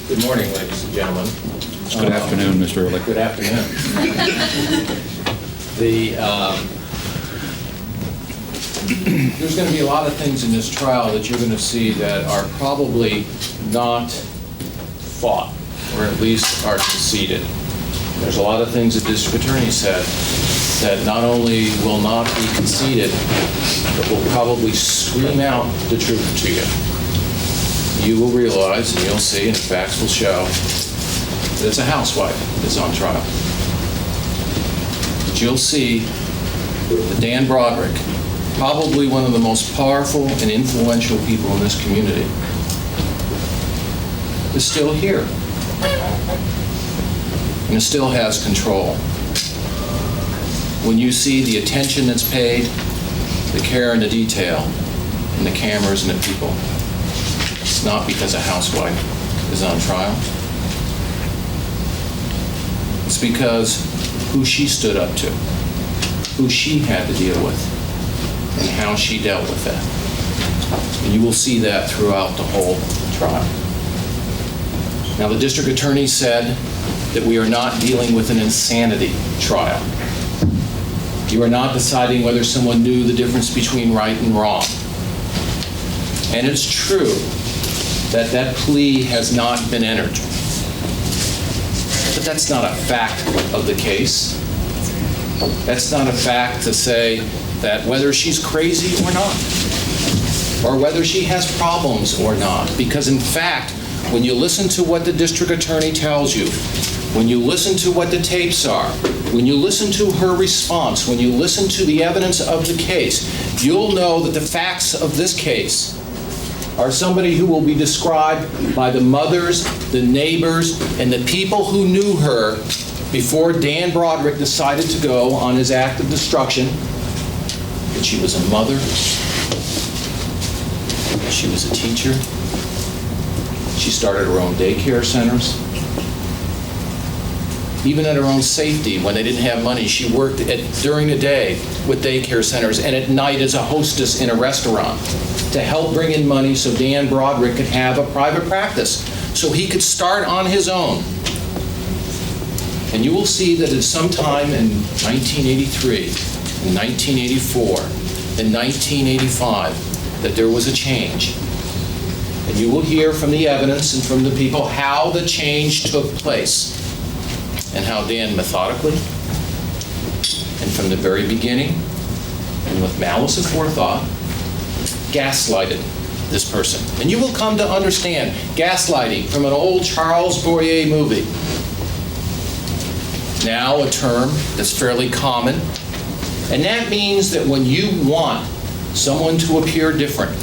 Good morning, ladies and gentlemen. Good afternoon, Mr. Ehrlich. Good afternoon. There's going to be a lot of things in this trial that you're going to see that are probably not fought, or at least are conceded. There's a lot of things the district attorney said that not only will not be conceded, but will probably scream out the truth to you. You will realize, and you'll see, and the facts will show, that it's a housewife that's on trial. But you'll see that Dan Broderick, probably one of the most powerful and influential people in this community, is still here. And still has control. When you see the attention that's paid, the care and the detail, and the cameras and the people, it's not because a housewife is on trial. It's because who she stood up to, who she had to deal with, and how she dealt with that. And you will see that throughout the whole trial. Now, the district attorney said that we are not dealing with an insanity trial. You are not deciding whether someone knew the difference between right and wrong. And it's true that that plea has not been entered. But that's not a fact of the case. That's not a fact to say that whether she's crazy or not, or whether she has problems or not. Because in fact, when you listen to what the district attorney tells you, when you listen to what the tapes are, when you listen to her response, when you listen to the evidence of the case, you'll know that the facts of this case are somebody who will be described by the mothers, the neighbors, and the people who knew her before Dan Broderick decided to go on his act of destruction. That she was a mother, that she was a teacher, she started her own daycare centers. Even at her own safety, when they didn't have money, she worked during the day with daycare centers and at night as a hostess in a restaurant to help bring in money so Dan Broderick could have a private practice, so he could start on his own. And you will see that at some time in 1983, in 1984, in 1985, that there was a change. And you will hear from the evidence and from the people how the change took place, and how Dan methodically, and from the very beginning, and with malice aforethought, gaslighted this person. And you will come to understand gaslighting from an old Charles Boyer movie. Now a term that's fairly common, and that means that when you want someone to appear different,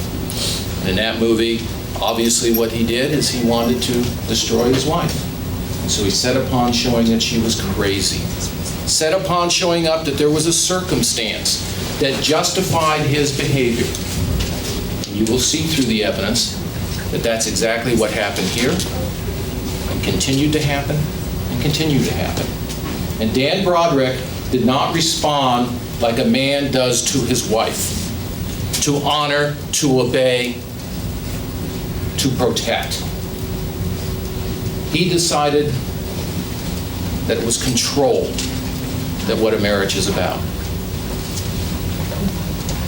and in that movie, obviously what he did is he wanted to destroy his wife. So he set upon showing that she was crazy, set upon showing up that there was a circumstance that justified his behavior. And you will see through the evidence that that's exactly what happened here, and continued to happen, and continued to happen. And Dan Broderick did not respond like a man does to his wife, to honor, to obey, to protect. He decided that it was control, that what a marriage is about.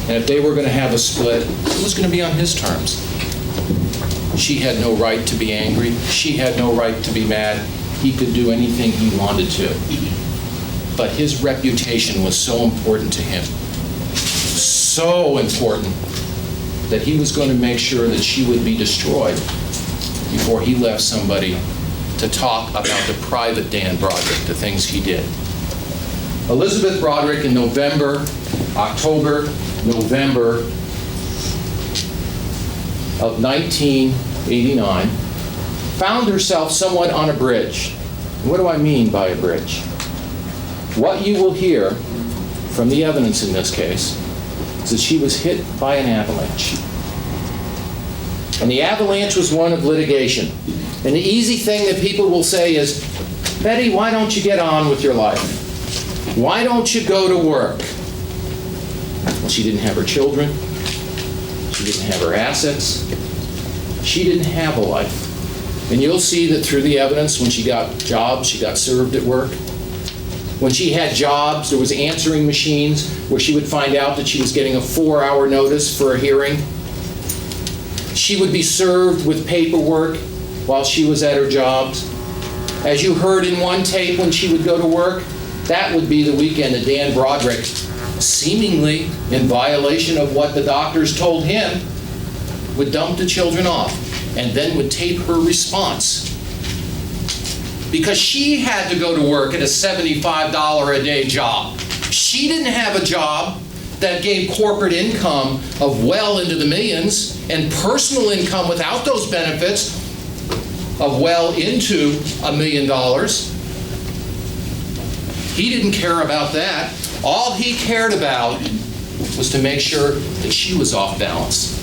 And if they were going to have a split, it was going to be on his terms. She had no right to be angry. She had no right to be mad. He could do anything he wanted to. But his reputation was so important to him, so important, that he was going to make sure that she would be destroyed before he left somebody to talk about the private Dan Broderick, the things he did. Elisabeth Broderick in October, November of 1989, found herself somewhat on a bridge. What do I mean by a bridge? What you will hear from the evidence in this case is that she was hit by an avalanche. And the avalanche was one of litigation. And the easy thing that people will say is, Betty, why don't you get on with your life? Why don't you go to work? Well, she didn't have her children. She didn't have her assets. She didn't have a life. And you'll see that through the evidence, when she got jobs, she got served at work. When she had jobs, there was answering machines where she would find out that she was getting a 4-hour notice for a hearing. She would be served with paperwork while she was at her jobs. As you heard in one tape when she would go to work, that would be the weekend that Dan Broderick, seemingly in violation of what the doctors told him, would dump the children off and then would tape her response. Because she had to go to work at a $75 a day job. She didn't have a job that gave corporate income of well into the millions and personal income without those benefits of well into $1 million. He didn't care about that. All he cared about was to make sure that she was off balance.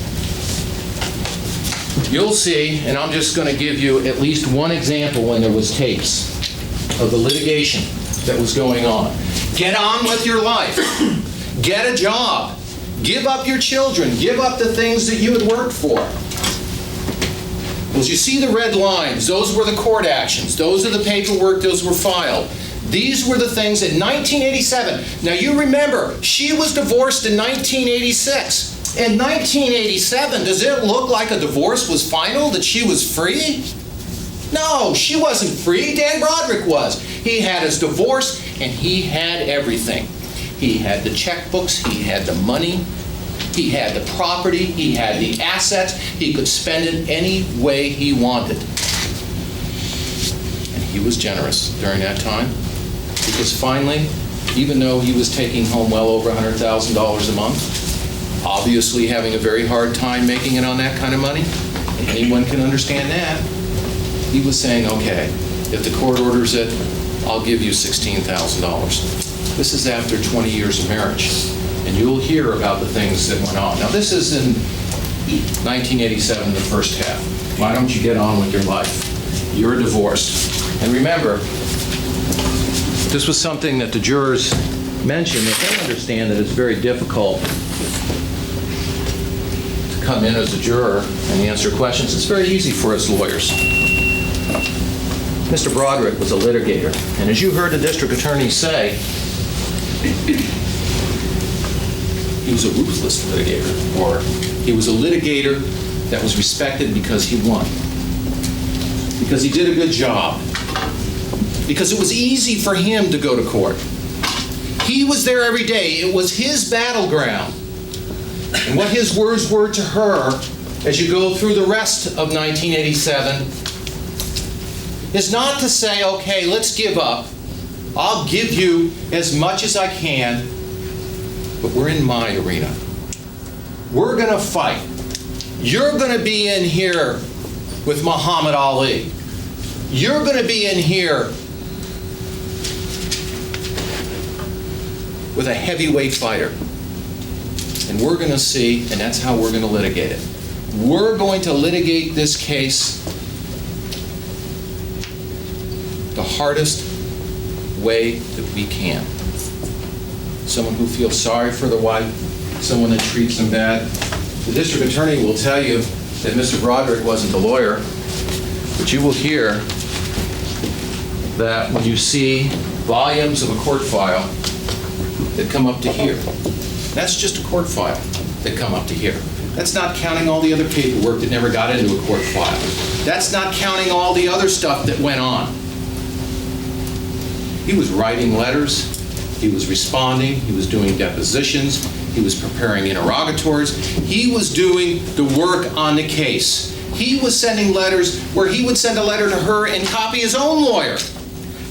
You'll see, and I'm just going to give you at least one example when there was tapes of the litigation that was going on. Get on with your life. Get a job. Give up your children. Give up the things that you had worked for. As you see the red lines, those were the court actions. Those are the paperwork, those were filed. These were the things in 1987. Now you remember, she was divorced in 1986. In 1987, does it look like a divorce was final, that she was free? No, she wasn't free. Dan Broderick was. He had his divorce, and he had everything. He had the checkbooks, he had the money, he had the property, he had the assets. He could spend it any way he wanted. And he was generous during that time, because finally, even though he was taking home well over $100,000 a month, obviously having a very hard time making it on that kind of money, anyone can understand that, he was saying, okay, if the court orders it, I'll give you $16,000. This is after 20 years of marriage, and you'll hear about the things that went on. Now this is in 1987, the first half. Why don't you get on with your life? You're divorced. And remember, this was something that the jurors mentioned, that they understand that it's very difficult to come in as a juror and answer questions. It's very easy for us lawyers. Mr. Broderick was a litigator, and as you heard the district attorney say, he was a ruthless litigator, or he was a litigator that was respected because he won, because he did a good job, because it was easy for him to go to court. He was there every day. It was his battleground. And what his words were to her as you go through the rest of 1987 is not to say, okay, let's give up. I'll give you as much as I can, but we're in my arena. We're going to fight. You're going to be in here with Muhammad Ali. You're going to be in here with a heavyweight fighter. And we're going to see, and that's how we're going to litigate it. We're going to litigate this case the hardest way that we can. Someone who feels sorry for the wife, someone that treats them bad. The district attorney will tell you that Mr. Broderick wasn't the lawyer, but you will hear that when you see volumes of a court file that come up to here, that's just a court file that come up to here. That's not counting all the other paperwork that never got into a court file. That's not counting all the other stuff that went on. He was writing letters, he was responding, he was doing depositions, he was preparing interrogatories, he was doing the work on the case. He was sending letters where he would send a letter to her and copy his own lawyer.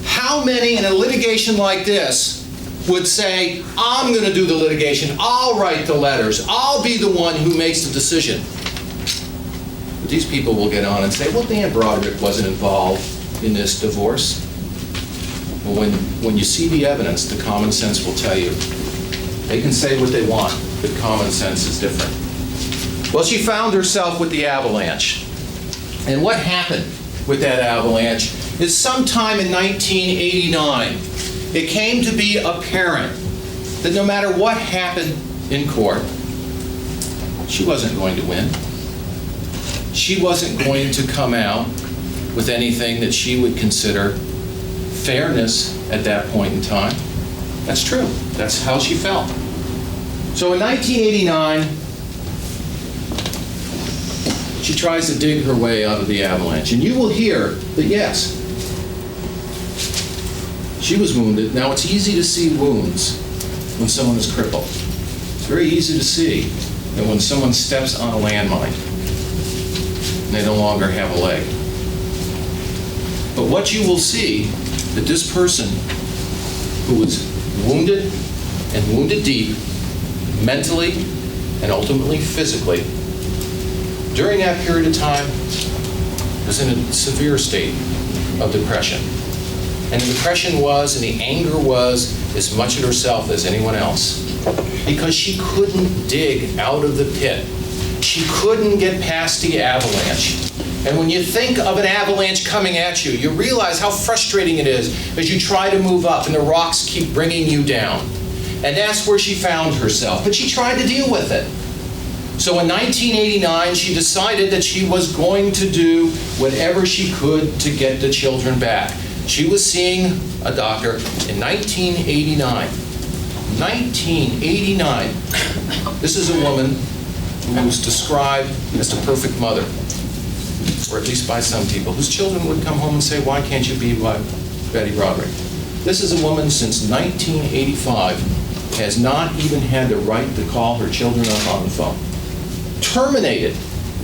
How many in a litigation like this would say, I'm going to do the litigation, I'll write the letters, I'll be the one who makes the decision? But these people will get on and say, well, Dan Broderick wasn't involved in this divorce. Well, when you see the evidence, the common sense will tell you. They can say what they want, but common sense is different. Well, she found herself with the avalanche. And what happened with that avalanche is sometime in 1989, it came to be apparent that no matter what happened in court, she wasn't going to win. She wasn't going to come out with anything that she would consider fairness at that point in time. That's true. That's how she felt. So in 1989, she tries to dig her way out of the avalanche. And you will hear that, yes, she was wounded. Now, it's easy to see wounds when someone is crippled. It's very easy to see that when someone steps on a landmine and they no longer have a leg. But what you will see, that this person who was wounded and wounded deep, mentally and ultimately physically, during that period of time, was in a severe state of depression. And the depression was, and the anger was, as much at herself as anyone else. Because she couldn't dig out of the pit. She couldn't get past the avalanche. And when you think of an avalanche coming at you, you realize how frustrating it is as you try to move up and the rocks keep bringing you down. And that's where she found herself. But she tried to deal with it. So in 1989, she decided that she was going to do whatever she could to get the children back. She was seeing a doctor in 1989. 1989. This is a woman who was described as the perfect mother, or at least by some people, whose children would come home and say, "Why can't you be like Betty Broderick?" This is a woman since 1985 has not even had the right to call her children up on the phone. Terminated.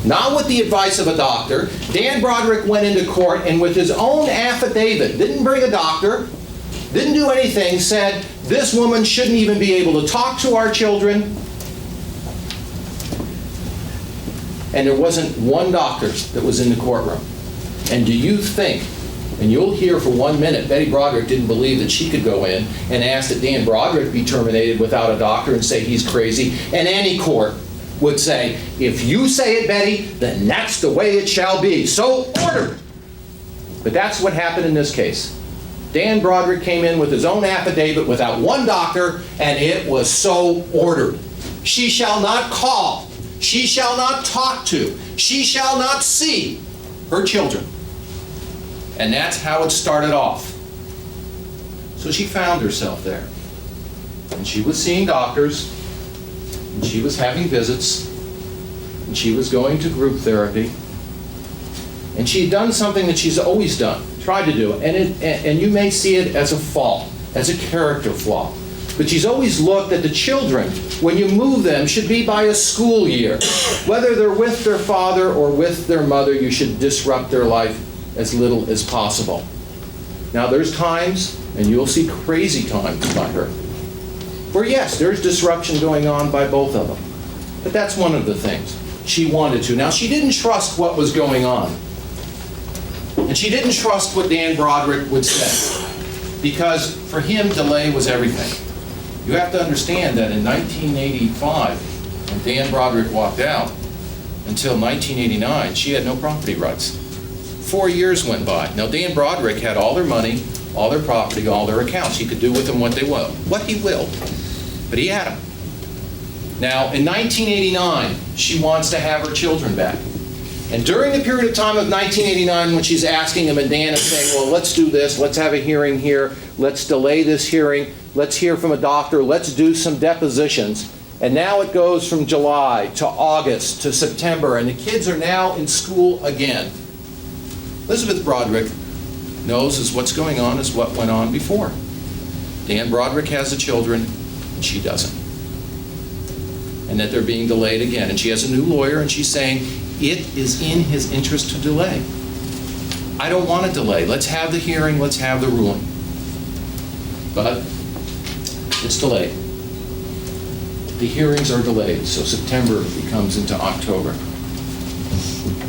Not with the advice of a doctor. Dan Broderick went into court and with his own affidavit, didn't bring a doctor, didn't do anything, said this woman shouldn't even be able to talk to our children. And there wasn't one doctor that was in the courtroom. And do you think, and you'll hear for 1 minute, Betty Broderick didn't believe that she could go in and ask that Dan Broderick be terminated without a doctor and say he's crazy, and any court would say, if you say it, Betty, then that's the way it shall be. So ordered. But that's what happened in this case. Dan Broderick came in with his own affidavit without one doctor, and it was so ordered. She shall not call. She shall not talk to. She shall not see her children. And that's how it started off. So she found herself there. And she was seeing doctors. And she was having visits, and she was going to group therapy, and she had done something that she's always done, tried to do, and you may see it as a fault, as a character flaw. But she's always looked at the children, when you move them, should be by a school year. Whether they're with their father or with their mother, you should disrupt their life as little as possible. Now there's times, and you'll see crazy times by her, where yes, there's disruption going on by both of them. But that's one of the things she wanted to. Now, she didn't trust what was going on. And she didn't trust what Dan Broderick would say. Because for him, delay was everything. You have to understand that in 1985, when Dan Broderick walked out, until 1989, she had no property rights. 4 years went by. Now, Dan Broderick had all their money, all their property, all their accounts. He could do with them what they will, what he willed. But he had them. Now, in 1989, she wants to have her children back. And during the period of time of 1989, when she's asking him, and Dan is saying, well, let's do this, let's have a hearing here, let's delay this hearing, let's hear from a doctor, let's do some depositions. And now it goes from July to August to September, and the kids are now in school again. Elisabeth Broderick knows as what's going on is what went on before. Dan Broderick has the children, and she doesn't. And that they're being delayed again. And she has a new lawyer, and she's saying, it is in his interest to delay. I don't want to delay. Let's have the hearing, let's have the ruling. But it's delayed. The hearings are delayed, so September becomes into October.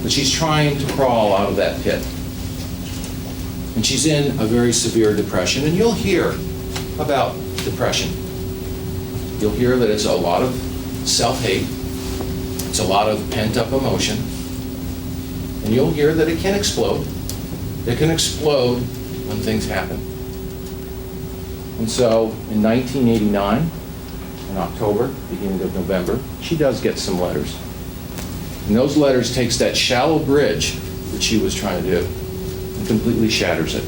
But she's trying to crawl out of that pit. And she's in a very severe depression. And you'll hear about depression. You'll hear that it's a lot of self-hate. It's a lot of pent-up emotion. And you'll hear that it can explode. It can explode when things happen. And so in 1989, in October, beginning of November, she does get some letters. And those letters takes that shallow bridge that she was trying to do, and completely shatters it,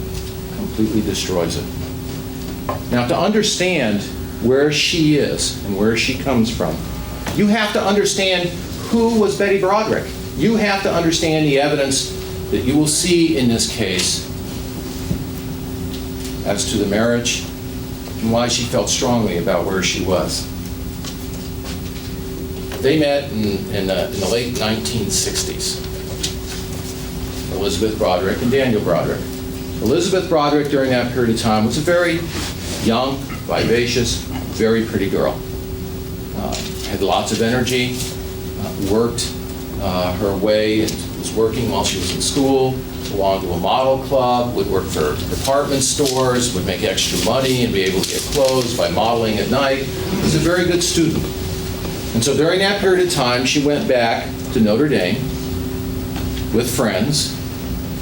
completely destroys it. Now, to understand where she is and where she comes from, you have to understand who was Betty Broderick. You have to understand the evidence that you will see in this case as to the marriage and why she felt strongly about where she was. They met in the late 1960s, Elisabeth Broderick and Daniel Broderick. Elisabeth Broderick, during that period of time, was a very young, vivacious, very pretty girl. Had lots of energy, worked her way, and was working while she was in school, belonged to a model club, would work for department stores, would make extra money and be able to get clothes by modeling at night. Was a very good student. And so during that period of time, she went back to Notre Dame with friends,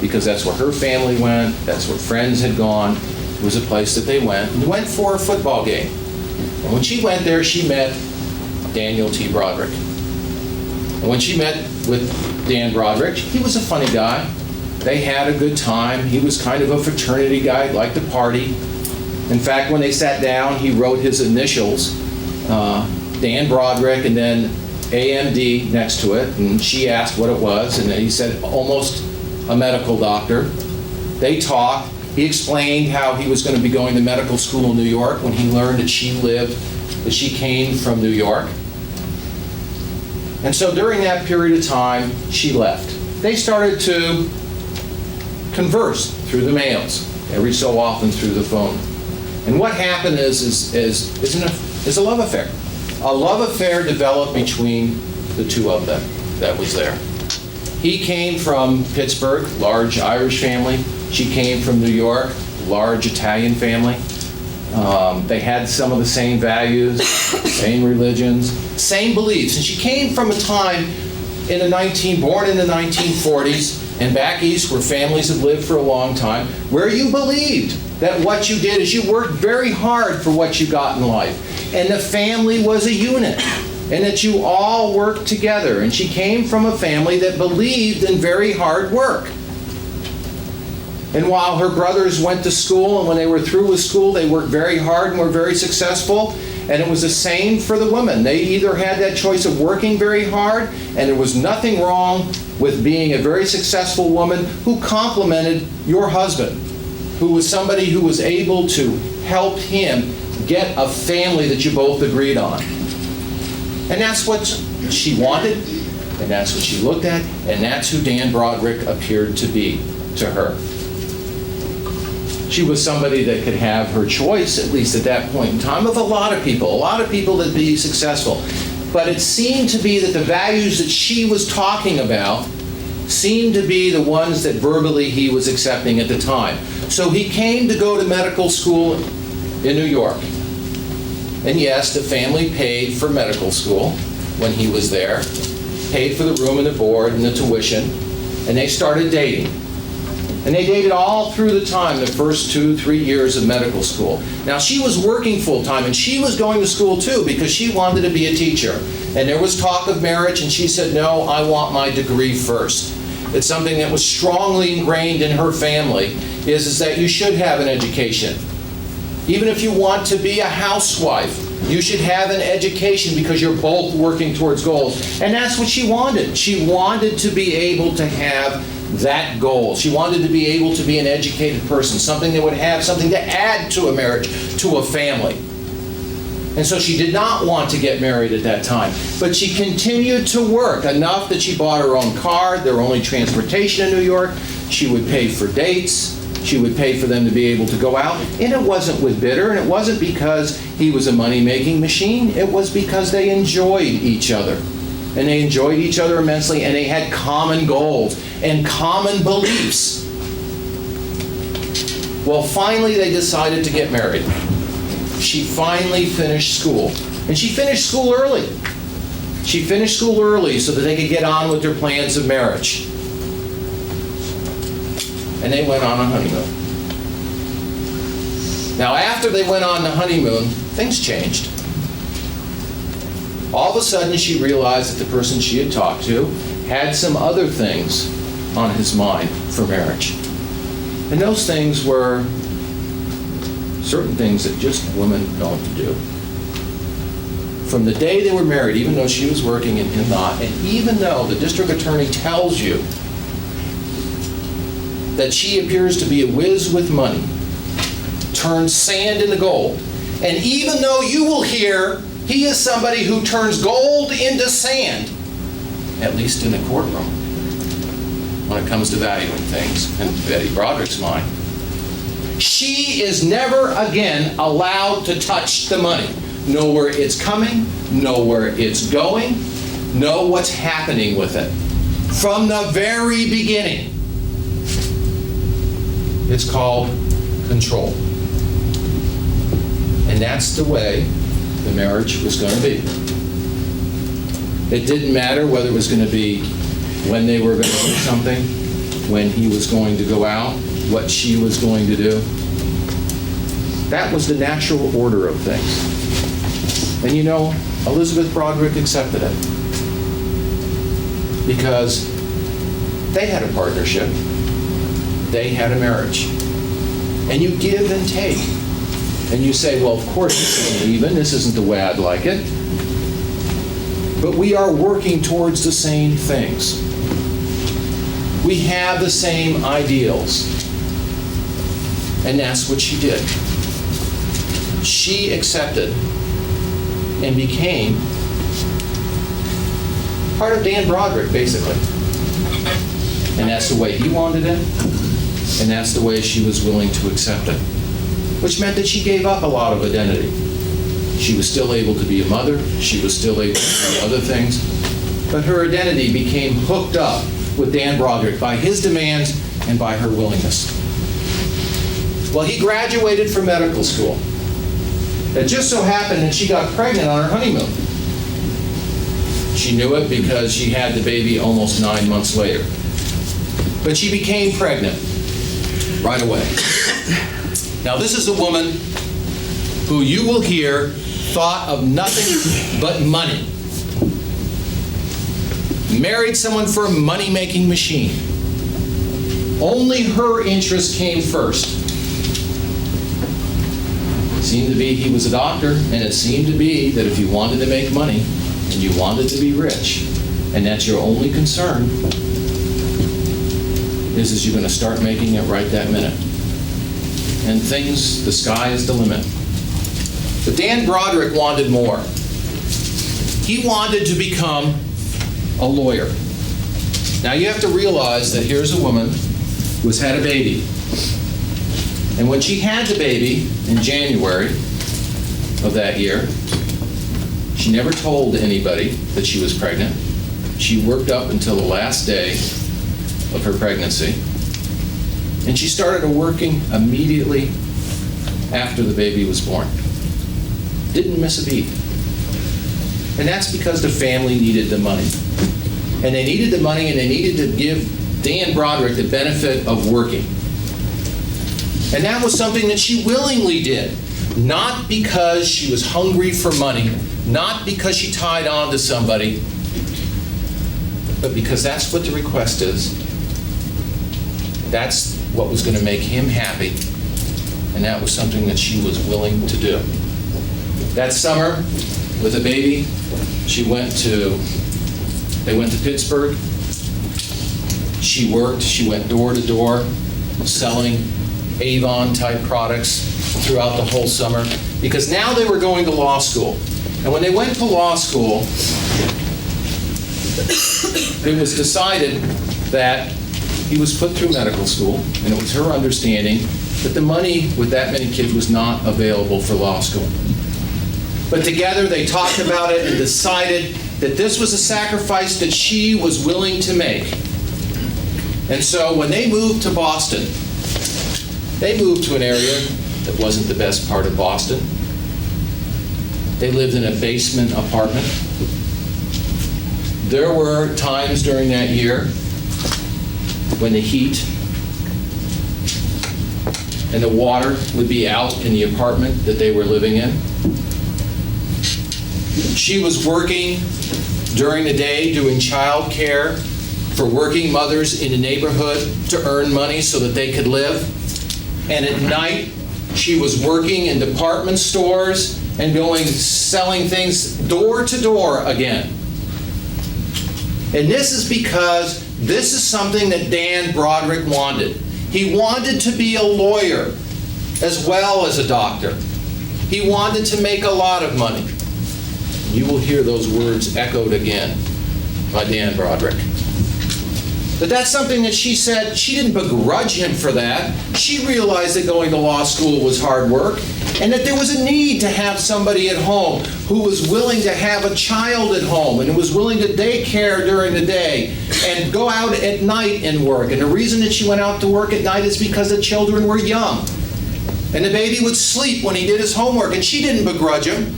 because that's where her family went, that's where friends had gone. It was a place that they went. And they went for a football game. And when she went there, she met Daniel T. Broderick. And when she met with Dan Broderick, he was a funny guy. They had a good time. He was kind of a fraternity guy, liked to party. In fact, when they sat down, he wrote his initials, Dan Broderick, and then AMD next to it. And she asked what it was, and then he said, almost a medical doctor. They talked. He explained how he was going to be going to medical school in New York when he learned that she came from New York. And so during that period of time, she left. They started to converse through the mails, every so often through the phone. And what happened is a love affair. A love affair developed between the two of them that was there. He came from Pittsburgh, large Irish family. She came from New York, large Italian family. They had some of the same values, same religions, same beliefs. And she came from a time born in the 1940s, and back east where families have lived for a long time, where you believed that what you did is you worked very hard for what you got in life. And the family was a unit, and that you all worked together. And she came from a family that believed in very hard work. And while her brothers went to school, and when they were through with school, they worked very hard and were very successful. And it was the same for the women. They either had that choice of working very hard, and there was nothing wrong with being a very successful woman who complimented your husband, who was somebody who was able to help him get a family that you both agreed on. And that's what she wanted, and that's what she looked at, and that's who Dan Broderick appeared to be to her. She was somebody that could have her choice, at least at that point in time, of a lot of people that'd be successful. But it seemed to be that the values that she was talking about seemed to be the ones that verbally he was accepting at the time. So he came to go to medical school in New York. And yes, the family paid for medical school when he was there, paid for the room and the board and the tuition, and they started dating. And they dated all through the time, the first 2-3 years of medical school. Now, she was working full-time, and she was going to school too, because she wanted to be a teacher. And there was talk of marriage, and she said, no, I want my degree first. It's something that was strongly ingrained in her family, is that you should have an education. Even if you want to be a housewife, you should have an education because you're both working towards goals. And that's what she wanted. She wanted to be able to have that goal. She wanted to be able to be an educated person, something that would have something to add to a marriage, to a family. And so she did not want to get married at that time. But she continued to work enough that she bought her own car, their only transportation in New York. She would pay for dates. She would pay for them to be able to go out. And it wasn't with bitter, and it wasn't because he was a money-making machine. It was because they enjoyed each other. And they enjoyed each other immensely, and they had common goals and common beliefs. Well, finally they decided to get married. She finally finished school. And she finished school early. She finished school early so that they could get on with their plans of marriage. And they went on a honeymoon. Now, after they went on the honeymoon, things changed. All of a sudden, she realized that the person she had talked to had some other things on his mind for marriage. And those things were certain things that just women don't do. From the day they were married, even though she was working and him not, and even though the district attorney tells you that she appears to be a whiz with money, turns sand into gold, and even though you will hear he is somebody who turns gold into sand, at least in the courtroom, when it comes to valuing things, in Betty Broderick's mind, she is never again allowed to touch the money. Know where it's coming, know where it's going, know what's happening with it. From the very beginning. It's called control. And that's the way the marriage was going to be. It didn't matter whether it was going to be when they were going to do something, when he was going to go out, what she was going to do. That was the natural order of things. And you know, Elisabeth Broderick accepted it. Because they had a partnership. They had a marriage. And you give and take. And you say, well, of course this isn't even. This isn't the way I'd like it. But we are working towards the same things. We have the same ideals. And that's what she did. She accepted and became part of Dan Broderick, basically. And that's the way he wanted it, and that's the way she was willing to accept it. Which meant that she gave up a lot of identity. She was still able to be a mother, she was still able to do other things, but her identity became hooked up with Dan Broderick by his demands and by her willingness. Well, he graduated from medical school. It just so happened that she got pregnant on her honeymoon. She knew it because she had the baby almost 9 months later. But she became pregnant right away. Now, this is a woman who you will hear thought of nothing but money. Married someone for a money-making machine. Only her interest came first. It seemed to be he was a doctor, and it seemed to be that if you wanted to make money and you wanted to be rich, and that's your only concern, is you're going to start making it right that minute. And things, the sky is the limit. But Dan Broderick wanted more. He wanted to become a lawyer. Now you have to realize that here's a woman who's had a baby. And when she had the baby in January of that year, she never told anybody that she was pregnant. She worked up until the last day of her pregnancy. And she started working immediately after the baby was born. Didn't miss a beat. And that's because the family needed the money. And they needed the money, and they needed to give Dan Broderick the benefit of working. And that was something that she willingly did. Not because she was hungry for money, not because she tied on to somebody, but because that's what the request is. That's what was going to make him happy, and that was something that she was willing to do. That summer, with a baby, they went to Pittsburgh. She worked, she went door to door, selling Avon-type products throughout the whole summer, because now they were going to law school. And when they went to law school, it was decided that he was put through medical school, and it was her understanding that the money with that many kids was not available for law school. But together they talked about it and decided that this was a sacrifice that she was willing to make. And so when they moved to Boston, they moved to an area that wasn't the best part of Boston. They lived in a basement apartment. There were times during that year when the heat and the water would be out in the apartment that they were living in. She was working during the day doing child care for working mothers in the neighborhood to earn money so that they could live. And at night, she was working in department stores and selling things door to door again. And this is because this is something that Dan Broderick wanted. He wanted to be a lawyer as well as a doctor. He wanted to make a lot of money. You will hear those words echoed again by Dan Broderick. But that's something that she said, she didn't begrudge him for that. She realized that going to law school was hard work and that there was a need to have somebody at home who was willing to have a child at home and who was willing to daycare during the day and go out at night and work. And the reason that she went out to work at night is because the children were young. And the baby would sleep when he did his homework, and she didn't begrudge him.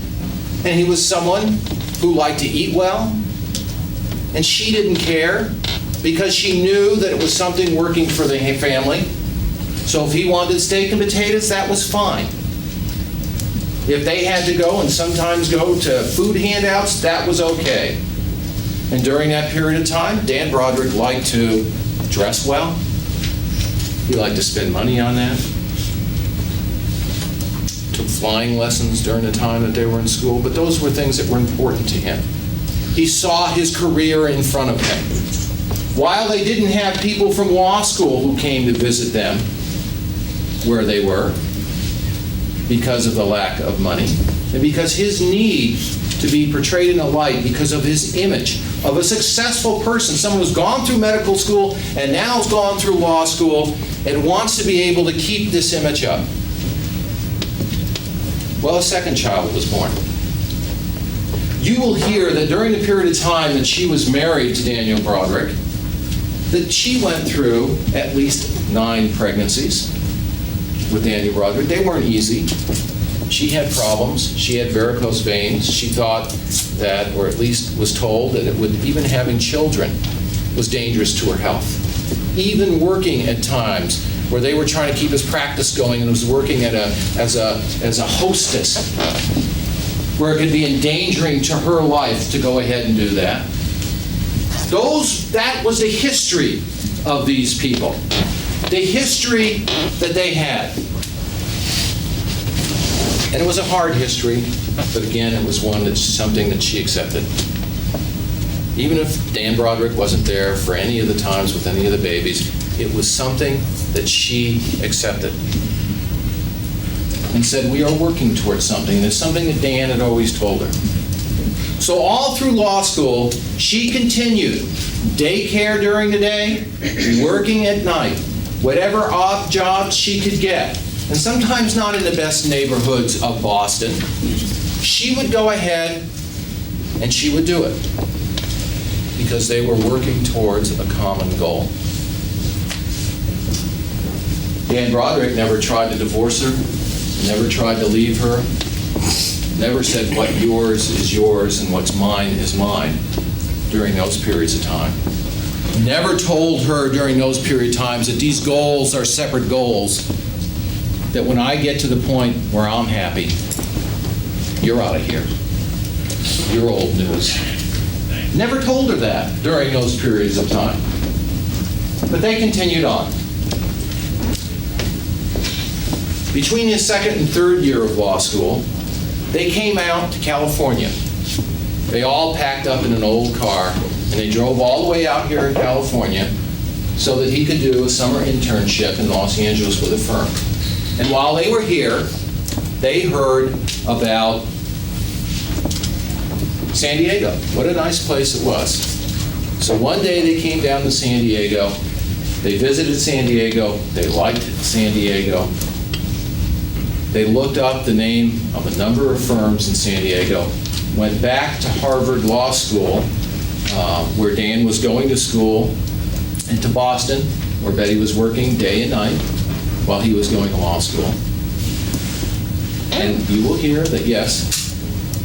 And he was someone who liked to eat well, and she didn't care because she knew that it was something working for the family. So if he wanted steak and potatoes, that was fine. If they had to go and sometimes go to food handouts, that was okay. And during that period of time, Dan Broderick liked to dress well. He liked to spend money on that. Took flying lessons during the time that they were in school, but those were things that were important to him. He saw his career in front of him. While they didn't have people from law school who came to visit them where they were because of the lack of money, and because his need to be portrayed in a light because of his image of a successful person, someone who's gone through medical school and now has gone through law school and wants to be able to keep this image up. Well, a second child was born. You will hear that during the period of time that she was married to Daniel Broderick, that she went through at least 9 pregnancies with Daniel Broderick. They weren't easy. She had problems. She had varicose veins. She thought that, or at least was told, that even having children was dangerous to her health. Even working at times where they were trying to keep his practice going and was working as a hostess, where it could be endangering to her life to go ahead and do that. That was the history of these people. The history that they had. And it was a hard history, but again, it was one that's something that she accepted. Even if Dan Broderick wasn't there for any of the times with any of the babies, it was something that she accepted. And said, we are working towards something. And it's something that Dan had always told her. So all through law school, she continued daycare during the day, working at night, whatever odd jobs she could get. And sometimes not in the best neighborhoods of Boston. She would go ahead and she would do it because they were working towards a common goal. Dan Broderick never tried to divorce her, never tried to leave her, never said what yours is yours and what's mine is mine during those periods of time. Never told her during those period of times that these goals are separate goals, that when I get to the point where I'm happy, you're out of here. You're old news. Never told her that during those periods of time. But they continued on. Between his second and third year of law school, they came out to California. They all packed up in an old car, and they drove all the way out here in California so that he could do a summer internship in Los Angeles with a firm. And while they were here, they heard about San Diego. What a nice place it was. So one day they came down to San Diego. They visited San Diego. They liked San Diego. They looked up the name of a number of firms in San Diego, went back to Harvard Law School, where Dan was going to school, and to Boston, where Betty was working day and night while he was going to law school. And you will hear that, yes,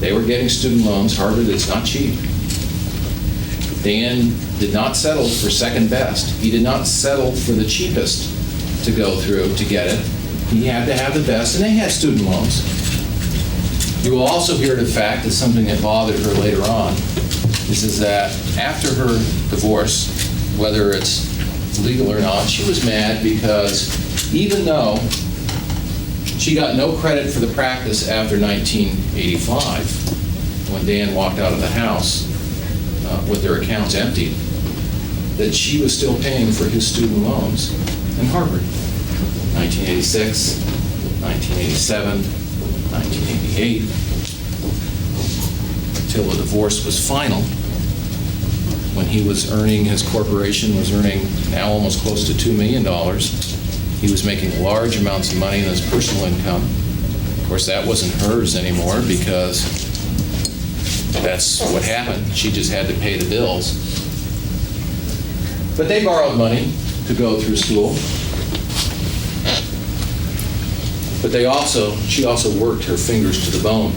they were getting student loans. Harvard is not cheap. Dan did not settle for second best. He did not settle for the cheapest to go through to get it. He had to have the best, and they had student loans. You will also hear the fact that something that bothered her later on is that after her divorce, whether it's legal or not, she was mad because even though she got no credit for the practice after 1985, when Dan walked out of the house with their accounts empty, that she was still paying for his student loans in Harvard. 1986, 1987, 1988, until the divorce was final, when he was earning, his corporation was earning now almost close to $2 million. He was making large amounts of money in his personal income. Of course, that wasn't hers anymore because that's what happened. She just had to pay the bills. But they borrowed money to go through school. But she also worked her fingers to the bone,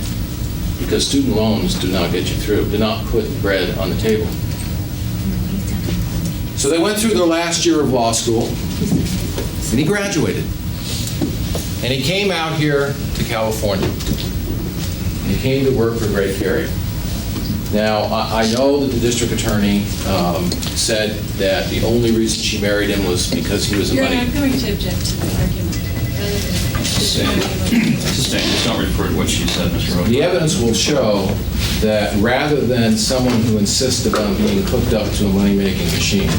because student loans do not get you through, do not put bread on the table. So they went through their last year of law school, and he graduated. And he came out here to California. He came to work for Great Carrier. Now, I know that the district attorney said that the only reason she married him was because he was a money. I'm going to object to the argument. Just don't refer to what she said, Mr. Ehrlich. The evidence will show that rather than someone who insisted on being hooked up to a money-making machine,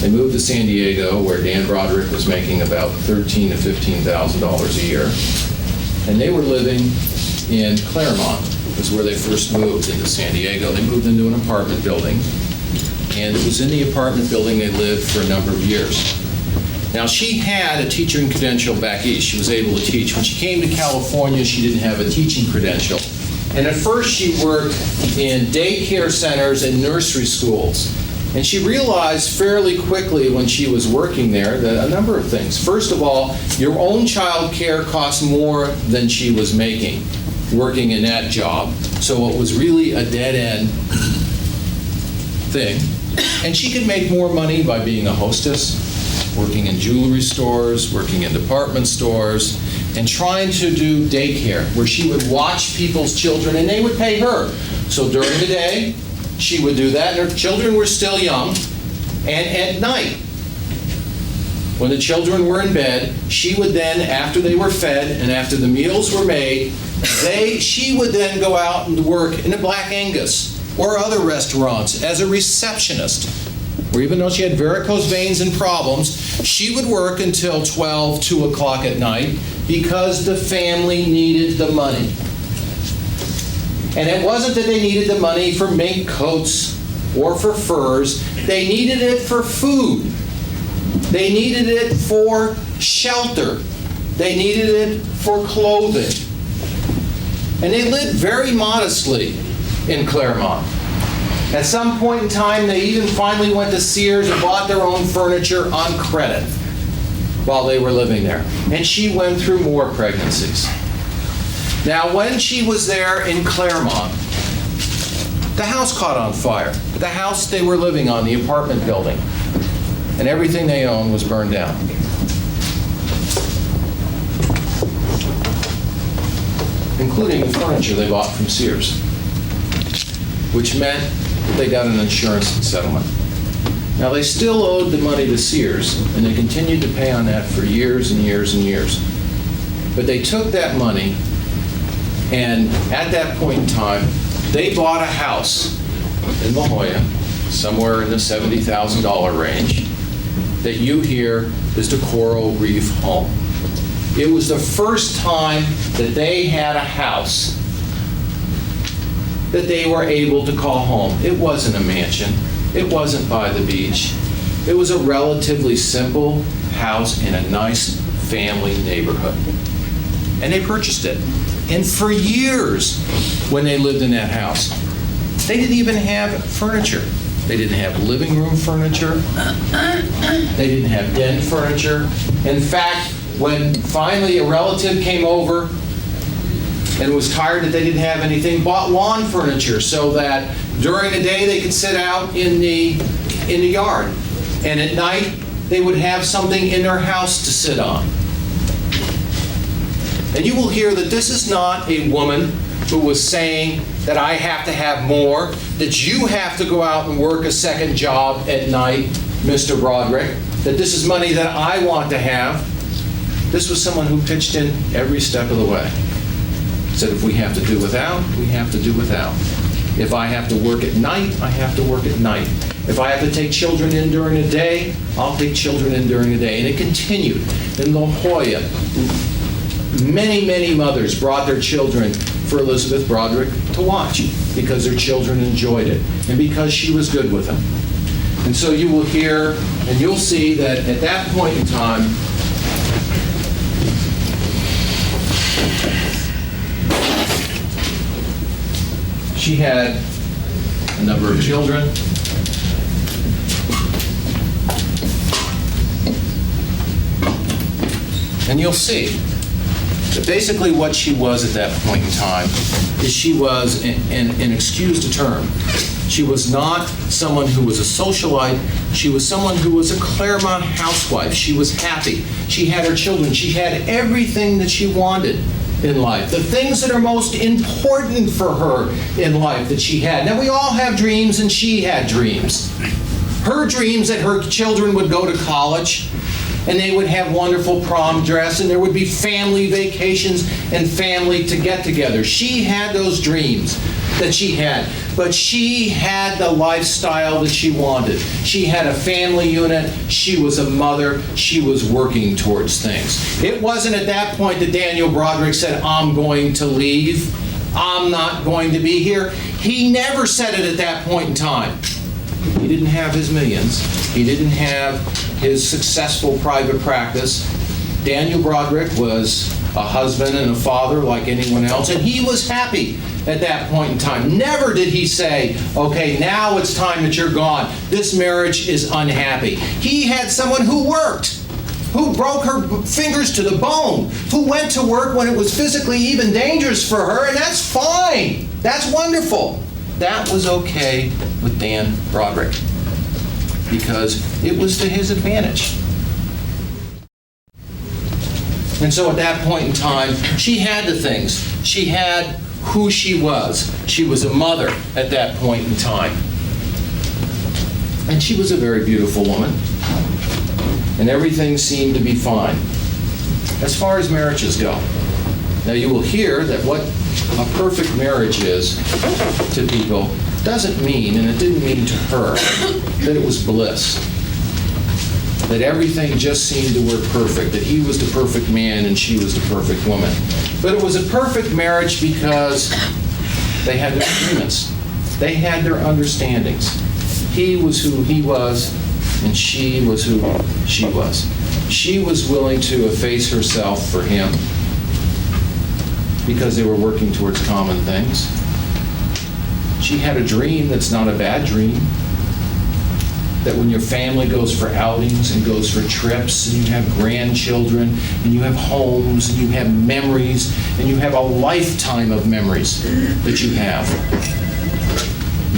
they moved to San Diego, where Dan Broderick was making about $13,000 to $15,000 a year. And they were living in Claremont, is where they first moved into San Diego. They moved into an apartment building, and it was in the apartment building they lived for a number of years. Now, she had a teaching credential back east. She was able to teach. When she came to California, she didn't have a teaching credential. And at first, she worked in daycare centers and nursery schools. And she realized fairly quickly when she was working there that a number of things. First of all, your own child care costs more than she was making working in that job. So it was really a dead-end thing. And she could make more money by being a hostess, working in jewelry stores, working in department stores, and trying to do daycare, where she would watch people's children and they would pay her. So during the day, she would do that, and her children were still young. And at night, when the children were in bed, she would then, after they were fed and after the meals were made, she would then go out and work in a Black Angus or other restaurants as a receptionist, where even though she had varicose veins and problems, she would work until 12, 2 o'clock at night because the family needed the money. And it wasn't that they needed the money for mink coats or for furs. They needed it for food. They needed it for shelter. They needed it for clothing. And they lived very modestly in Claremont. At some point in time, they even finally went to Sears and bought their own furniture on credit while they were living there. And she went through more pregnancies. Now, when she was there in Claremont, the house caught on fire. The house they were living on, the apartment building, and everything they owned was burned down. Including the furniture they bought from Sears, which meant that they got an insurance settlement. Now, they still owed the money to Sears, and they continued to pay on that for years and years and years. But they took that money, and at that point in time, they bought a house in La Jolla, somewhere in the $70,000 range, that you hear is the Coral Reef home. It was the first time that they had a house that they were able to call home. It wasn't a mansion. It wasn't by the beach. It was a relatively simple house in a nice family neighborhood. And they purchased it. And for years, when they lived in that house, they didn't even have furniture. They didn't have living room furniture. They didn't have den furniture. In fact, when finally a relative came over and was tired that they didn't have anything, bought lawn furniture so that during the day they could sit out in the yard. And at night, they would have something in their house to sit on. And you will hear that this is not a woman who was saying that I have to have more, that you have to go out and work a second job at night. Mr. Broderick, that this is money that I want to have. This was someone who pitched in every step of the way. Said if we have to do without, we have to do without. If I have to work at night, I have to work at night. If I have to take children in during the day, I'll take children in during the day. And it continued. In La Jolla, many, many mothers brought their children for Elisabeth Broderick to watch because their children enjoyed it and because she was good with them. And so you will hear and you'll see that at that point in time, she had a number of children. And you'll see that basically what she was at that point in time is she was, and excuse the term, she was not someone who was a socialite. She was someone who was a Claremont housewife. She was happy. She had her children. She had everything that she wanted in life. The things that are most important for her in life that she had. Now, we all have dreams, and she had dreams. Her dreams that her children would go to college, and they would have wonderful prom dress, and there would be family vacations and family to get together. She had those dreams that she had, but she had the lifestyle that she wanted. She had a family unit. She was a mother. She was working towards things. It wasn't at that point that Daniel Broderick said, I'm going to leave. I'm not going to be here. He never said it at that point in time. He didn't have his millions. He didn't have his successful private practice. Daniel Broderick was a husband and a father like anyone else, and he was happy at that point in time. Never did he say, okay, now it's time that you're gone. This marriage is unhappy. He had someone who worked, who broke her fingers to the bone, who went to work when it was physically even dangerous for her, and that's fine. That's wonderful. That was okay with Dan Broderick because it was to his advantage. And so at that point in time, she had the things. She had who she was. She was a mother at that point in time. And she was a very beautiful woman. And everything seemed to be fine as far as marriages go. Now you will hear that what a perfect marriage is to people doesn't mean, and it didn't mean to her, that it was bliss. That everything just seemed to work perfect, that he was the perfect man and she was the perfect woman. But it was a perfect marriage because they had their agreements. They had their understandings. He was who he was, and she was who she was. She was willing to efface herself for him because they were working towards common things. She had a dream that's not a bad dream. That when your family goes for outings and goes for trips and you have grandchildren and you have homes and you have memories and you have a lifetime of memories that you have.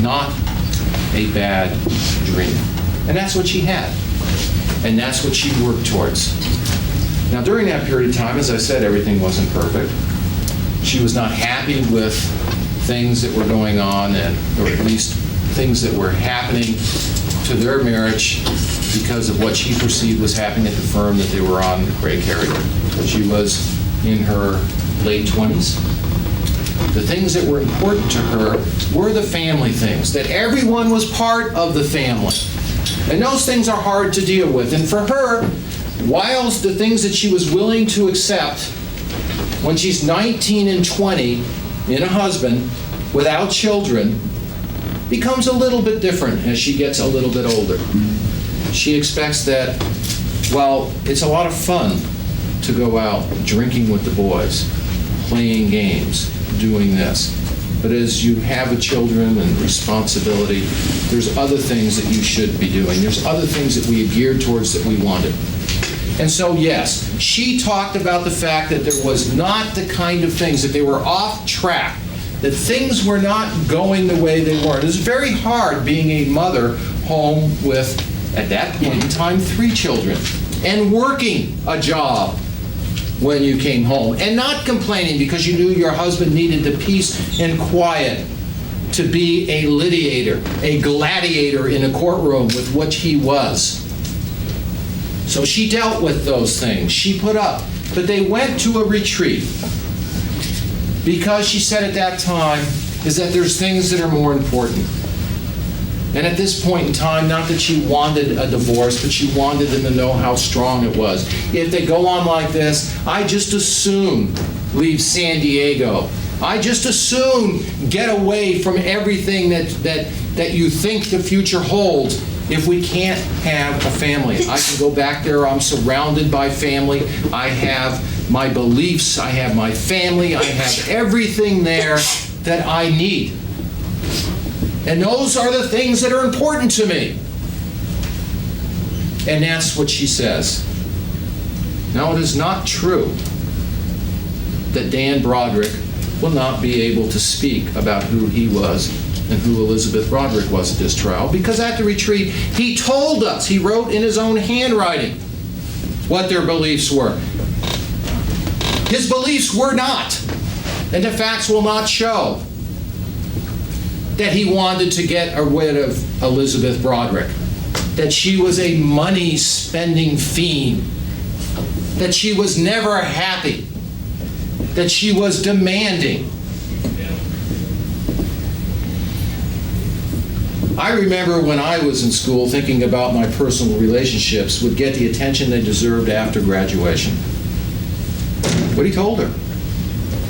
Not a bad dream. And that's what she had. And that's what she worked towards. Now during that period of time, as I said, everything wasn't perfect. She was not happy with things that were going on, or at least things that were happening to their marriage because of what she perceived was happening at the firm that they were on, Craig Harrier. She was in her late 20s. The things that were important to her were the family things, that everyone was part of the family. And those things are hard to deal with. And for her, whilst the things that she was willing to accept when she's 19 and 20 in a husband without children, becomes a little bit different as she gets a little bit older. She expects that, well, it's a lot of fun to go out drinking with the boys, playing games, doing this. But as you have a children and responsibility, there's other things that you should be doing. There's other things that we geared towards that we wanted. And so, yes, she talked about the fact that there was not the kind of things, that they were off track, that things were not going the way they were. It was very hard being a mother home with, at that point in time, 3 children, and working a job when you came home, and not complaining because you knew your husband needed the peace and quiet to be a litigator, a gladiator in a courtroom with what he was. So she dealt with those things. She put up. But they went to a retreat because she said at that time is that there's things that are more important. And at this point in time, not that she wanted a divorce, but she wanted them to know how strong it was. If they go on like this, I just as soon leave San Diego. I just as soon get away from everything that you think the future holds if we can't have a family. I can go back there. I'm surrounded by family. I have my beliefs. I have my family. I have everything there that I need. And those are the things that are important to me. And that's what she says. Now, it is not true that Dan Broderick will not be able to speak about who he was and who Elisabeth Broderick was at this trial, because at the retreat, he told us, he wrote in his own handwriting what their beliefs were. His beliefs were not, and the facts will not show, that he wanted to get rid of Elisabeth Broderick, that she was a money-spending fiend, that she was never happy, that she was demanding. I remember when I was in school thinking about my personal relationships would get the attention they deserved after graduation. What he told her.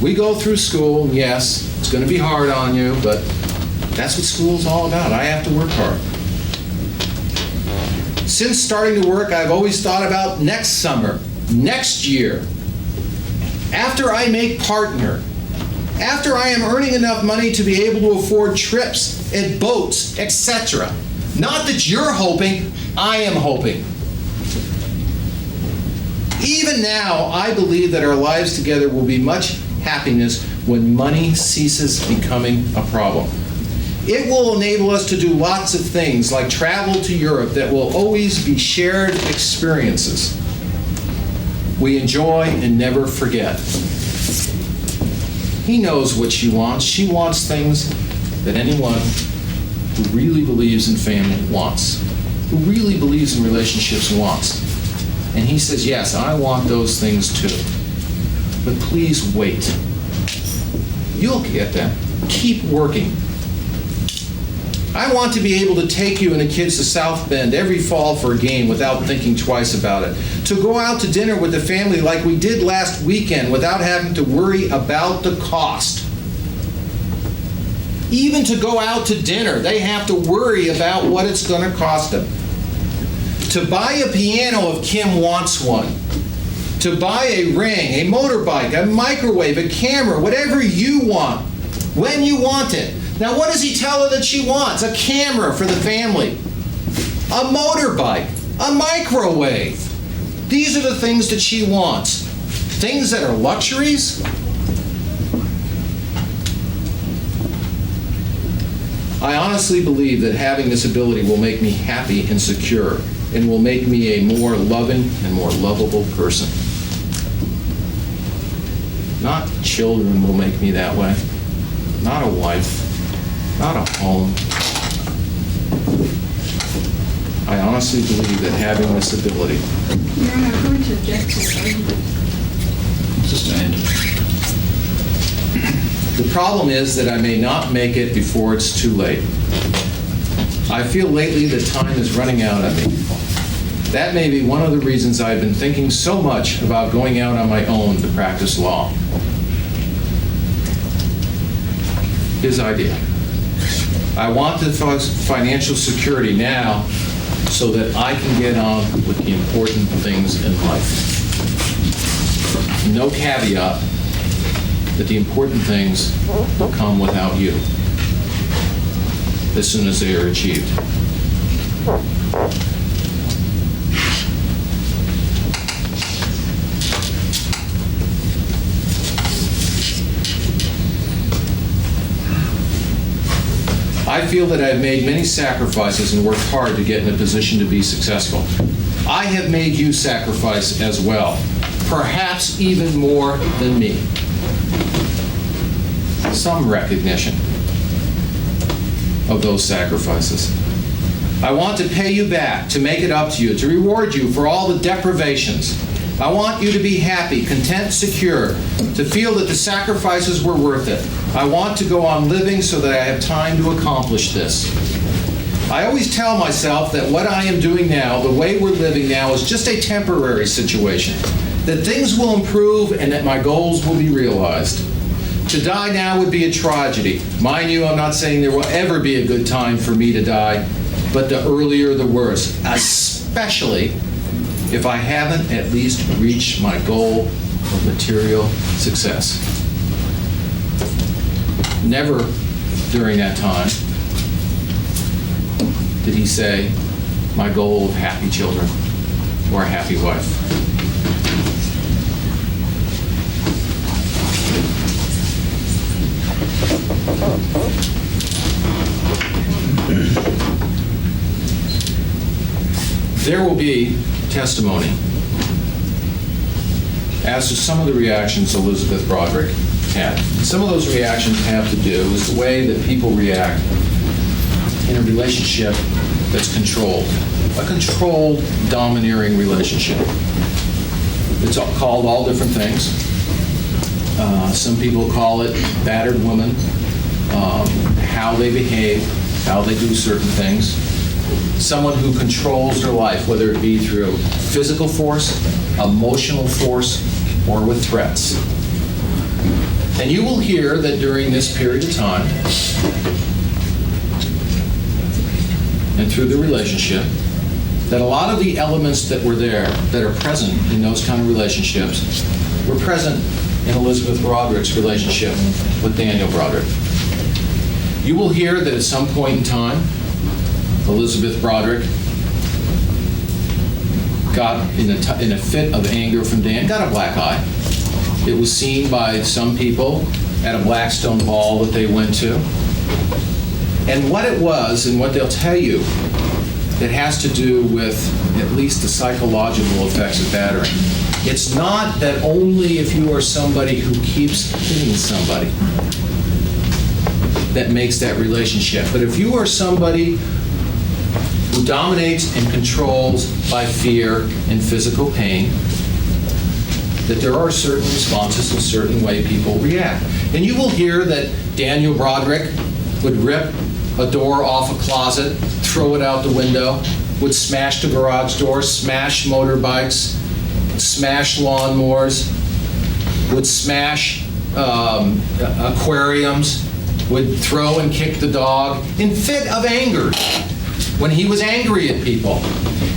We go through school, and yes, it's going to be hard on you, but that's what school's all about. I have to work hard. Since starting to work, I've always thought about next summer, next year, after I make partner, after I am earning enough money to be able to afford trips and boats, etc. Not that you're hoping, I am hoping. Even now, I believe that our lives together will be much happiness when money ceases becoming a problem. It will enable us to do lots of things like travel to Europe that will always be shared experiences we enjoy and never forget. He knows what she wants. She wants things that anyone who really believes in family wants, who really believes in relationships wants. And he says, yes, I want those things too. But please wait. You'll get them. Keep working. I want to be able to take you and the kids to South Bend every fall for a game without thinking twice about it. To go out to dinner with the family like we did last weekend without having to worry about the cost. Even to go out to dinner, they have to worry about what it's going to cost them. To buy a piano if Kim wants one. To buy a ring, a motorbike, a microwave, a camera, whatever you want, when you want it. Now, what does he tell her that she wants? A camera for the family, a motorbike, a microwave. These are the things that she wants. Things that are luxuries. I honestly believe that having this ability will make me happy and secure and will make me a more loving and more lovable person. Not children will make me that way. Not a wife. Not a home. I honestly believe that having this ability. Your Honor, I'm going to object to the argument. Sustained. The problem is that I may not make it before it's too late. I feel lately that time is running out on me. That may be one of the reasons I've been thinking so much about going out on my own to practice law. His idea. I want the financial security now so that I can get on with the important things in life. No caveat that the important things will come without you as soon as they are achieved. I feel that I've made many sacrifices and worked hard to get in a position to be successful. I have made you sacrifice as well, perhaps even more than me. Some recognition. of those sacrifices. I want to pay you back, to make it up to you, to reward you for all the deprivations. I want you to be happy, content, secure, to feel that the sacrifices were worth it. I want to go on living so that I have time to accomplish this. I always tell myself that what I am doing now, the way we're living now, is just a temporary situation, that things will improve and that my goals will be realized. To die now would be a tragedy. Mind you, I'm not saying there will ever be a good time for me to die, but the earlier the worse, especially if I haven't at least reached my goal of material success. Never during that time did he say, my goal of happy children or a happy wife. There will be testimony as to some of the reactions Elisabeth Broderick had. Some of those reactions have to do with the way that people react in a relationship that's controlled, a controlled, domineering relationship. It's called all different things. Some people call it battered woman, how they behave, how they do certain things. Someone who controls their life, whether it be through physical force, emotional force, or with threats. And you will hear that during this period of time, and through the relationship, that a lot of the elements that were there, that are present in those kind of relationships, were present in Elisabeth Broderick's relationship with Daniel Broderick. You will hear that at some point in time, Elisabeth Broderick got in a fit of anger from Dan, got a black eye. It was seen by some people at a Blackstone ball that they went to. And what it was, and what they'll tell you, that has to do with at least the psychological effects of battering. It's not that only if you are somebody who keeps hitting somebody that makes that relationship, but if you are somebody who dominates and controls by fear and physical pain, that there are certain responses, a certain way people react. And you will hear that Daniel Broderick would rip a door off a closet, throw it out the window, would smash the garage door, smash motorbikes, smash lawnmowers, would smash aquariums, would throw and kick the dog in fit of anger when he was angry at people.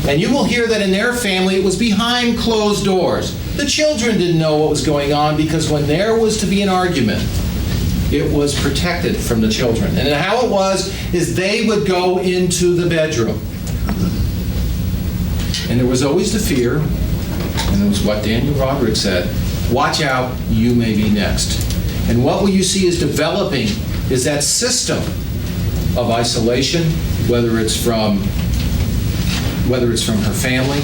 And you will hear that in their family it was behind closed doors. The children didn't know what was going on because when there was to be an argument, it was protected from the children. And how it was is they would go into the bedroom. And there was always the fear, and it was what Daniel Broderick said, watch out, you may be next. And what will you see is developing is that system of isolation, whether it's from her family,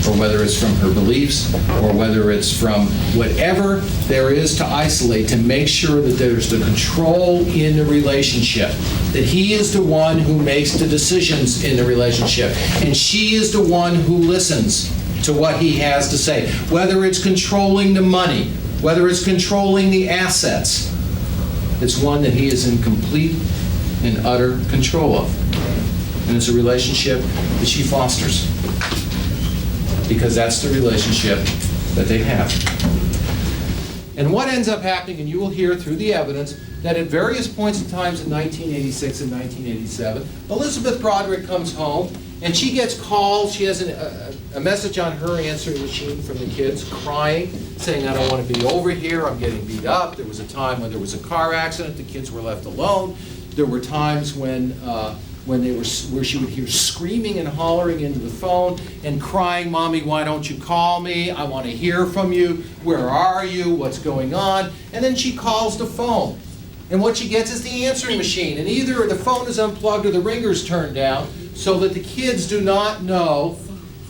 or whether it's from her beliefs, or whether it's from whatever there is to isolate, to make sure that there's the control in the relationship, that he is the one who makes the decisions in the relationship, and she is the one who listens to what he has to say, whether it's controlling the money, whether it's controlling the assets. It's one that he is in complete and utter control of. And it's a relationship that she fosters, because that's the relationship that they have. And what ends up happening, and you will hear through the evidence, that at various points in times in 1986 and 1987, Elisabeth Broderick comes home and she gets calls. She has a message on her answering machine from the kids crying, saying, I don't want to be over here, I'm getting beat up. There was a time when there was a car accident, the kids were left alone. There were times when she would hear screaming and hollering into the phone and crying, Mommy, why don't you call me? I want to hear from you. Where are you? What's going on? And then she calls the phone. And what she gets is the answering machine. And either the phone is unplugged or the ringer's turned down so that the kids do not know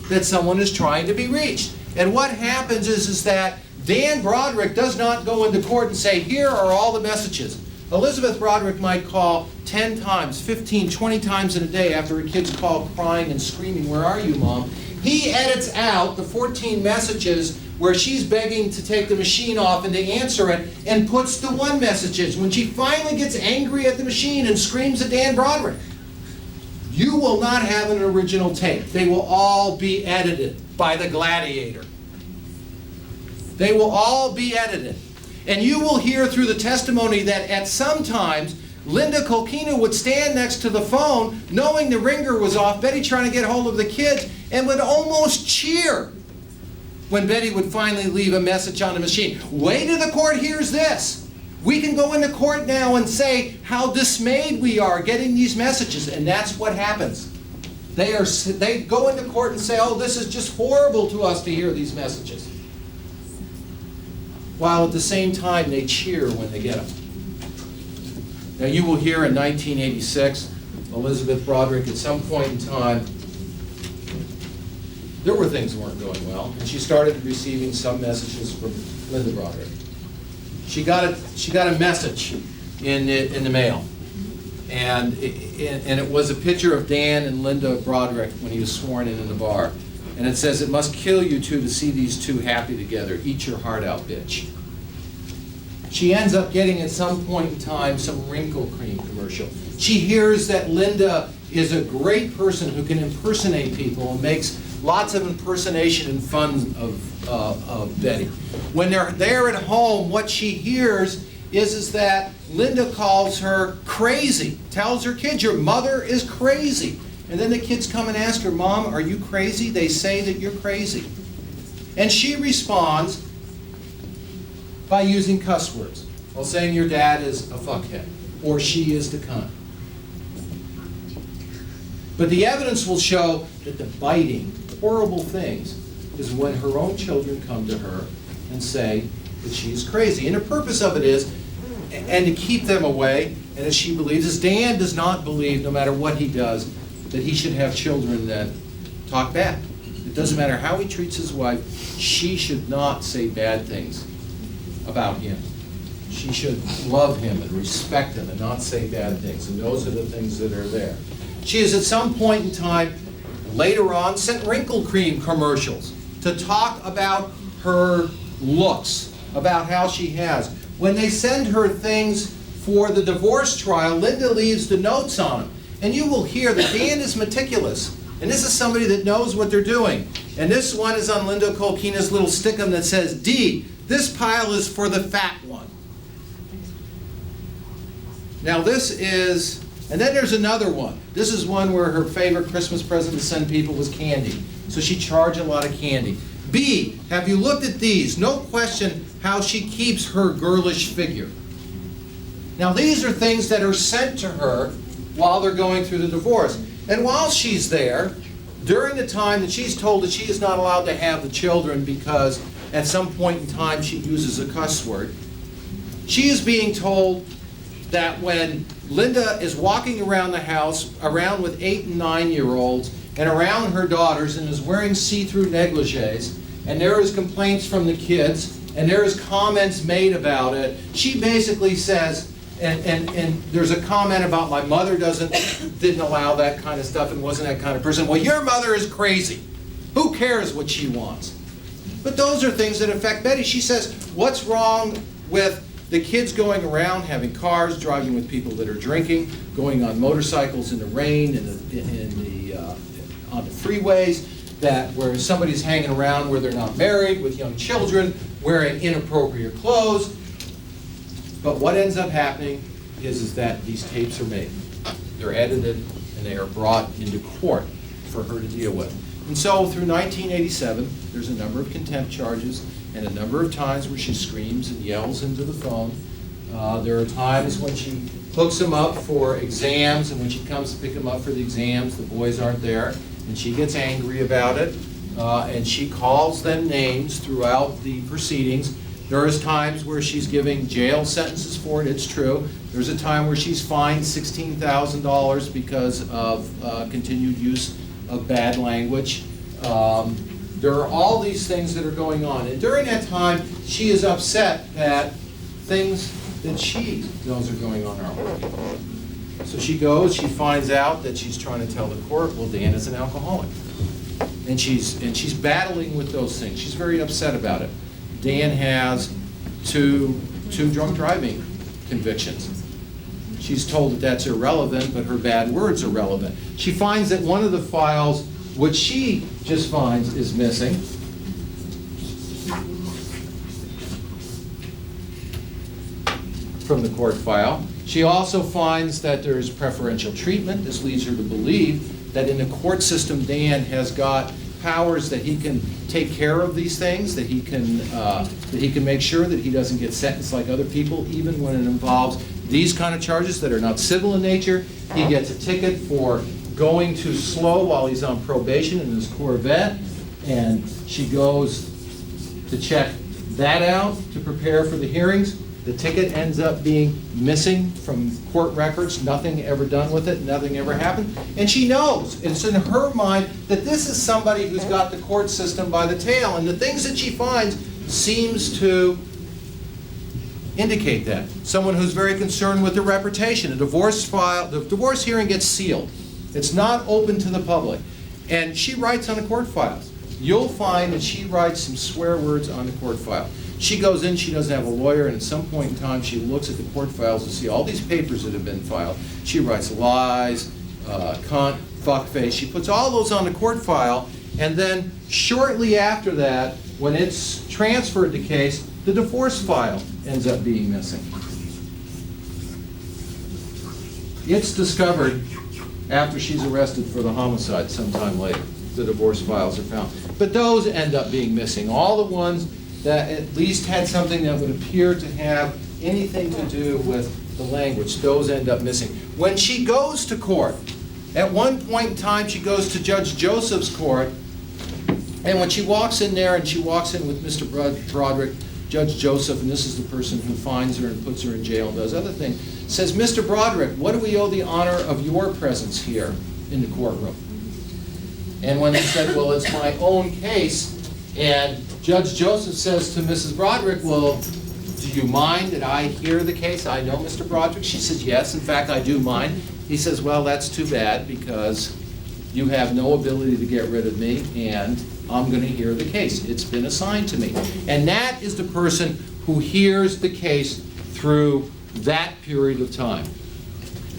that someone is trying to be reached. And what happens is that Dan Broderick does not go into court and say, here are all the messages. Elisabeth Broderick might call 10 times, 15, 20 times in a day after her kids call crying and screaming, "Where are you, Mom?" He edits out the 14 messages where she's begging to take the machine off and to answer it, and puts the one messages when she finally gets angry at the machine and screams at Dan Broderick. You will not have an original tape. They will all be edited by the Gladiator. They will all be edited. And you will hear through the testimony that at some times, Linda Kolkena would stand next to the phone, knowing the ringer was off, Betty trying to get hold of the kids, and would almost cheer when Betty would finally leave a message on the machine. Wait till the court hears this. We can go into court now and say how dismayed we are getting these messages, and that's what happens. They go into court and say, oh, this is just horrible to us to hear these messages. While at the same time, they cheer when they get them. Now, you will hear in 1986, Elisabeth Broderick, at some point in time, there were things that weren't going well, and she started receiving some messages from Linda Broderick. She got a message in the mail, and it was a picture of Dan and Linda Broderick when he was sworn in the bar. And it says, "It must kill you two to see these two happy together. Eat your heart out, bitch." She ends up getting at some point in time some wrinkle cream commercial. She hears that Linda is a great person who can impersonate people and makes lots of impersonation and fun of Betty. When they're there at home, what she hears is that Linda calls her crazy, tells her kids, "Your mother is crazy." And then the kids come and ask her, "Mom, are you crazy?" They say that you're crazy. And she responds by using cuss words, while saying your dad is a fuckhead, or she is the cunt. But the evidence will show that the biting, horrible things is when her own children come to her and say that she's crazy. And the purpose of it is, and to keep them away, and as she believes, as Dan does not believe, no matter what he does, that he should have children that talk bad. It doesn't matter how he treats his wife, she should not say bad things about him. She should love him and respect him and not say bad things. And those are the things that are there. She has at some point in time, later on, sent wrinkle cream commercials to talk about her looks, about how she has. When they send her things for the divorce trial, Linda leaves the notes on them. And you will hear that Dan is meticulous. And this is somebody that knows what they're doing. And this one is on Linda Kolkena's little stickum that says, D, this pile is for the fat one. Now this is, and then there's another one. This is one where her favorite Christmas present to send people was candy. So she charged a lot of candy. B, have you looked at these? No question how she keeps her girlish figure. Now these are things that are sent to her while they're going through the divorce. And while she's there, during the time that she's told that she is not allowed to have the children because at some point in time she uses a cuss word, she is being told that when Linda is walking around the house, around with 8 and 9-year-olds, and around her daughters, and is wearing see-through negligees, and there is complaints from the kids, and there is comments made about it, she basically says, and there's a comment about my mother didn't allow that kind of stuff and wasn't that kind of person. Well, your mother is crazy. Who cares what she wants? But those are things that affect Betty. She says, what's wrong with the kids going around, having cars, driving with people that are drinking, going on motorcycles in the rain, on the freeways, where somebody's hanging around where they're not married, with young children, wearing inappropriate clothes. But what ends up happening is that these tapes are made. They're edited, and they are brought into court for her to deal with. And so through 1987, there's a number of contempt charges and a number of times where she screams and yells into the phone. There are times when she hooks them up for exams, and when she comes to pick them up for the exams, the boys aren't there, and she gets angry about it, and she calls them names throughout the proceedings. There is times where she's giving jail sentences for it, it's true. There's a time where she's fined $16,000 because of continued use of bad language. There are all these things that are going on. And during that time, she is upset that things that she knows are going on in our world. So she goes, she finds out that she's trying to tell the court, well, Dan is an alcoholic. And she's battling with those things. She's very upset about it. Dan has two drunk driving convictions. She's told that that's irrelevant, but her bad words are relevant. She finds that one of the files, which she just finds is missing. From the court file. She also finds that there's preferential treatment. This leads her to believe that in the court system, Dan has got powers that he can take care of these things, that he can make sure that he doesn't get sentenced like other people, even when it involves these kind of charges that are not civil in nature. He gets a ticket for going too slow while he's on probation in his Corvette, and she goes to check that out to prepare for the hearings. The ticket ends up being missing from court records, nothing ever done with it, nothing ever happened. And she knows, it's in her mind, that this is somebody who's got the court system by the tail, and the things that she finds seems to indicate that. Someone who's very concerned with their reputation. A divorce file, the divorce hearing gets sealed. It's not open to the public. And she writes on the court files. You'll find that she writes some swear words on the court file. She goes in, she doesn't have a lawyer, and at some point in time she looks at the court files to see all these papers that have been filed. She writes lies, cunt, fuckface. She puts all those on the court file, and then shortly after that, when it's transferred the case, the divorce file ends up being missing. It's discovered after she's arrested for the homicide sometime later. The divorce files are found. But those end up being missing. All the ones that at least had something that would appear to have anything to do with the language, those end up missing. When she goes to court, at one point in time she goes to Judge Joseph's court, and when she walks in there, and she walks in with Mr. Broderick, Judge Joseph, and this is the person who finds her and puts her in jail and does other things, says, Mr. Broderick, what do we owe the honor of your presence here in the courtroom? And when they said, well, it's my own case, and Judge Joseph says to Mrs. Broderick, well, do you mind that I hear the case? I know Mr. Broderick. She says, yes, in fact, I do mind. He says, well, that's too bad because you have no ability to get rid of me, and I'm going to hear the case. It's been assigned to me. And that is the person who hears the case through that period of time.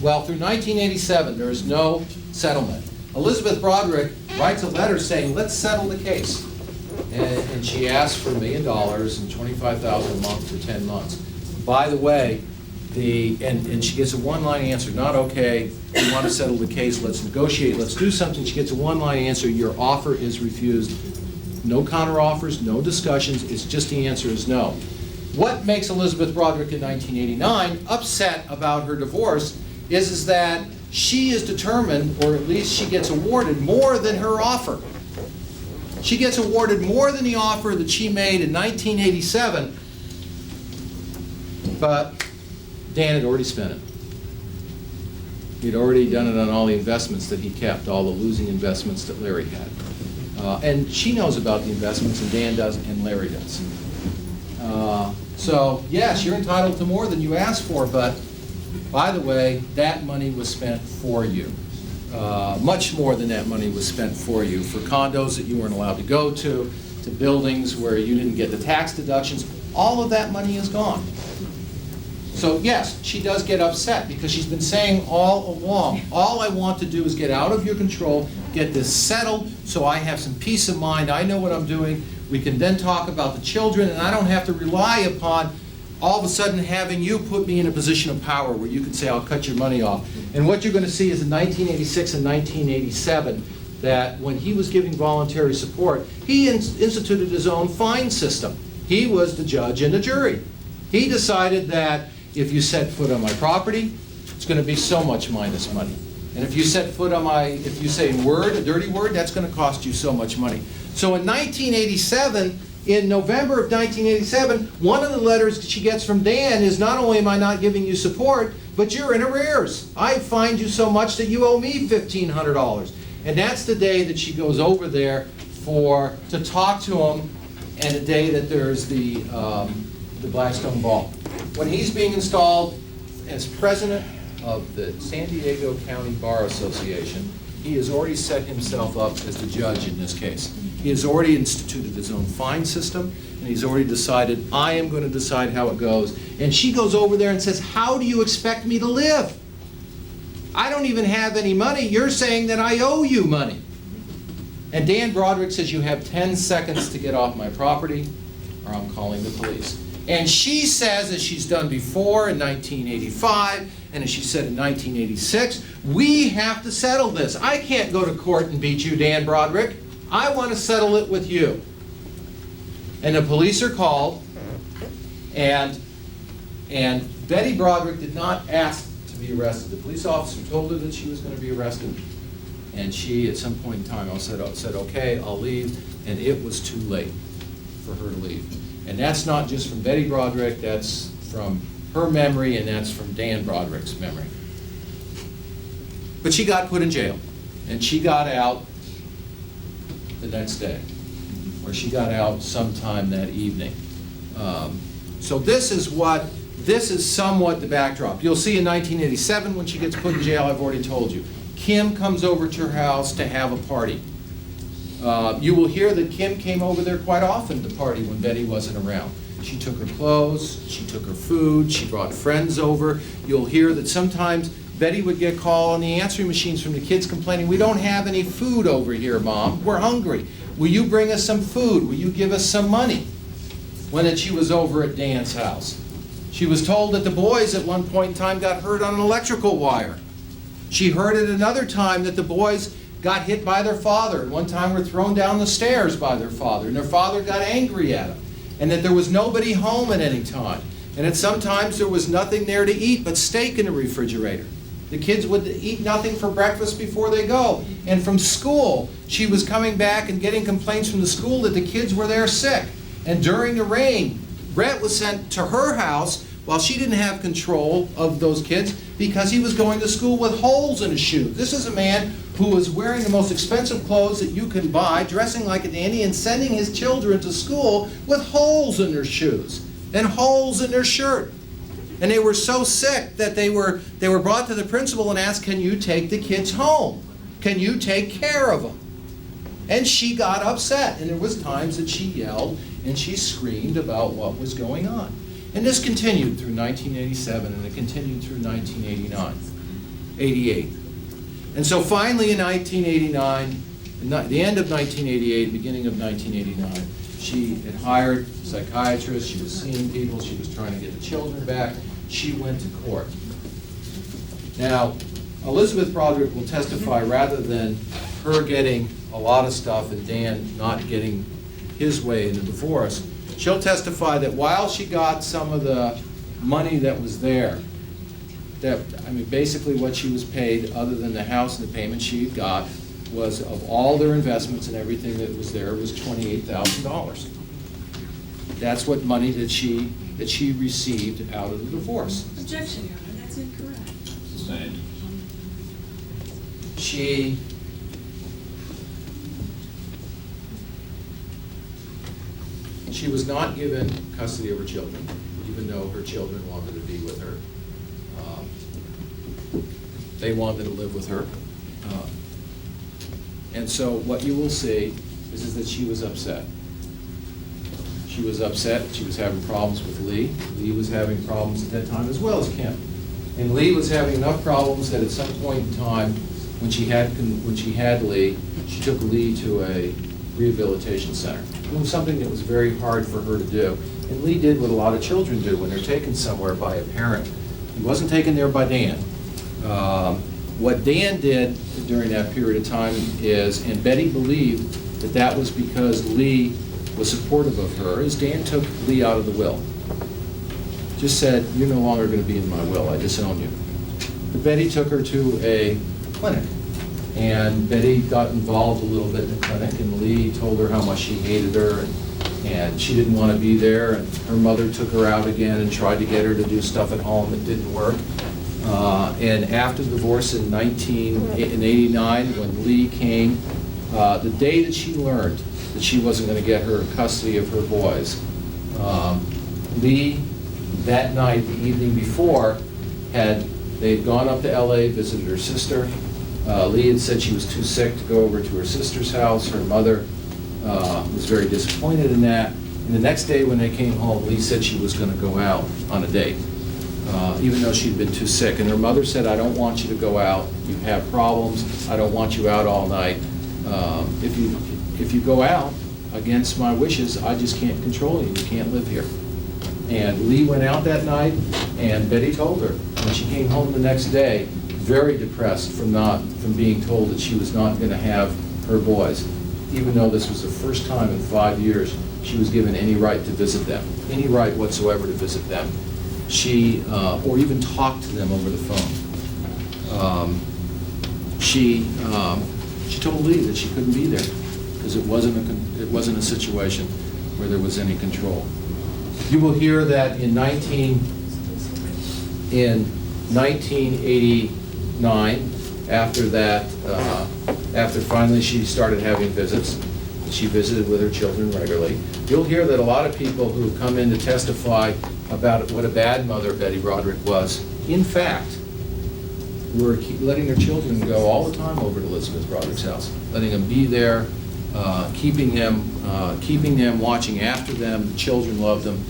Well, through 1987, there is no settlement. Elisabeth Broderick writes a letter saying, let's settle the case. And she asks for $1 million and $25,000 a month for 10 months. By the way, and she gets a one-line answer, not okay, we want to settle the case, let's negotiate, let's do something. She gets a one-line answer, your offer is refused. No counter-offers, no discussions, it's just the answer is no. What makes Elisabeth Broderick in 1989 upset about her divorce is that she is determined, or at least she gets awarded more than her offer. She gets awarded more than the offer that she made in 1987, but Dan had already spent it. He'd already done it on all the investments that he kept, all the losing investments that Larry had. And she knows about the investments, and Dan does, and Larry does. So, yes, you're entitled to more than you asked for, but by the way, that money was spent for you. Much more than that money was spent for you, for condos that you weren't allowed to go to buildings where you didn't get the tax deductions. All of that money is gone. So yes, she does get upset because she's been saying all along, all I want to do is get out of your control, get this settled so I have some peace of mind, I know what I'm doing, we can then talk about the children, and I don't have to rely upon all of a sudden having you put me in a position of power where you could say, I'll cut your money off. And what you're going to see is in 1986 and 1987, that when he was giving voluntary support, he instituted his own fine system. He was the judge and the jury. He decided that if you set foot on my property, it's going to be so much minus money. And if you set foot on if you say a dirty word, that's going to cost you so much money. So in 1987, in November of 1987, one of the letters she gets from Dan is, not only am I not giving you support, but you're in arrears. I fined you so much that you owe me $1,500. And that's the day that she goes over there to talk to him, and the day that there's the the Blackstone Vault. When he's being installed as president of the San Diego County Bar Association, he has already set himself up as the judge in this case. He has already instituted his own fine system, and he's already decided, I am going to decide how it goes. And she goes over there and says, how do you expect me to live? I don't even have any money. You're saying that I owe you money. And Dan Broderick says, you have 10 seconds to get off my property, or I'm calling the police. And she says, as she's done before in 1985, and as she said in 1986, we have to settle this. I can't go to court and beat you, Dan Broderick. I want to settle it with you. And the police are called, and Betty Broderick did not ask to be arrested. The police officer told her that she was going to be arrested, and she, at some point in time, said, okay, I'll leave, and it was too late for her to leave. And that's not just from Betty Broderick, that's from her memory, and that's from Dan Broderick's memory. But she got put in jail, and she got out the next day, or she got out sometime that evening. So this is somewhat the backdrop. You'll see in 1987 when she gets put in jail, I've already told you. Kim comes over to her house to have a party. You will hear that Kim came over there quite often to party when Betty wasn't around. She took her clothes, she took her food, she brought friends over. You'll hear that sometimes Betty would get called on the answering machines from the kids complaining, we don't have any food over here, Mom. We're hungry. Will you bring us some food? Will you give us some money? When she was over at Dan's house. She was told that the boys at one point in time got hurt on an electrical wire. She heard at another time that the boys got hit by their father, and one time were thrown down the stairs by their father, and their father got angry at them, and that there was nobody home at any time, and that sometimes there was nothing there to eat but steak in the refrigerator. The kids would eat nothing for breakfast before they go. And from school, she was coming back and getting complaints from the school that the kids were there sick. And during the rain, Brett was sent to her house while she didn't have control of those kids because he was going to school with holes in his shoes. This is a man who was wearing the most expensive clothes that you can buy, dressing like a dandy, and sending his children to school with holes in their shoes and holes in their shirt. And they were so sick that they were brought to the principal and asked, can you take the kids home? Can you take care of them? And she got upset, and there was times that she yelled and she screamed about what was going on. And this continued through 1987, and it continued through 1989, 88. And so finally in 1989, the end of 1988, beginning of 1989, she had hired psychiatrists, she was seeing people, she was trying to get the children back. She went to court. Now, Elisabeth Broderick will testify rather than her getting a lot of stuff and Dan not getting his way in the divorce, she'll testify that while she got some of the money that was there, basically what she was paid other than the house and the payment she got was, of all their investments and everything that was there, was $28,000. That's what money that she received out of the divorce. Objection, Your Honor, that's incorrect. Sustained. She was not given custody of her children, even though her children wanted to be with her. They wanted to live with her. And so what you will see is that she was upset. She was upset. She was having problems with Lee. Lee was having problems at that time as well as Kim. And Lee was having enough problems that at some point in time, when she had Lee, she took Lee to a rehabilitation center. It was something that was very hard for her to do. And Lee did what a lot of children do when they're taken somewhere by a parent. He wasn't taken there by Dan. What Dan did during that period of time is, and Betty believed that that was because Lee was supportive of her, is Dan took Lee out of the will. Just said, you're no longer going to be in my will, I disown you. But Betty took her to a clinic. And Betty got involved a little bit in the clinic, and Lee told her how much he hated her, and she didn't want to be there, and her mother took her out again and tried to get her to do stuff at home that didn't work. And after the divorce in 1989, when Lee came, the day that she learned that she wasn't going to get her custody of her boys, Lee, that night, the evening before, they'd gone up to LA, visited her sister. Lee had said she was too sick to go over to her sister's house. Her mother was very disappointed in that. And the next day when they came home, Lee said she was going to go out on a date, even though she'd been too sick. And her mother said, I don't want you to go out. You have problems. I don't want you out all night. If you go out against my wishes, I just can't control you. You can't live here. And Lee went out that night, and Betty told her. When she came home the next day, very depressed from being told that she was not going to have her boys, even though this was the first time in 5 years she was given any right to visit them, any right whatsoever to visit them, or even talk to them over the phone. She told Lee that she couldn't be there because it wasn't a situation where there was any control. You will hear that in 1989, after finally she started having visits, she visited with her children regularly. You'll hear that a lot of people who come in to testify about what a bad mother Betty Broderick was, in fact, were letting their children go all the time over to Elisabeth Broderick's house, letting them be there, keeping them, watching after them. The children loved them,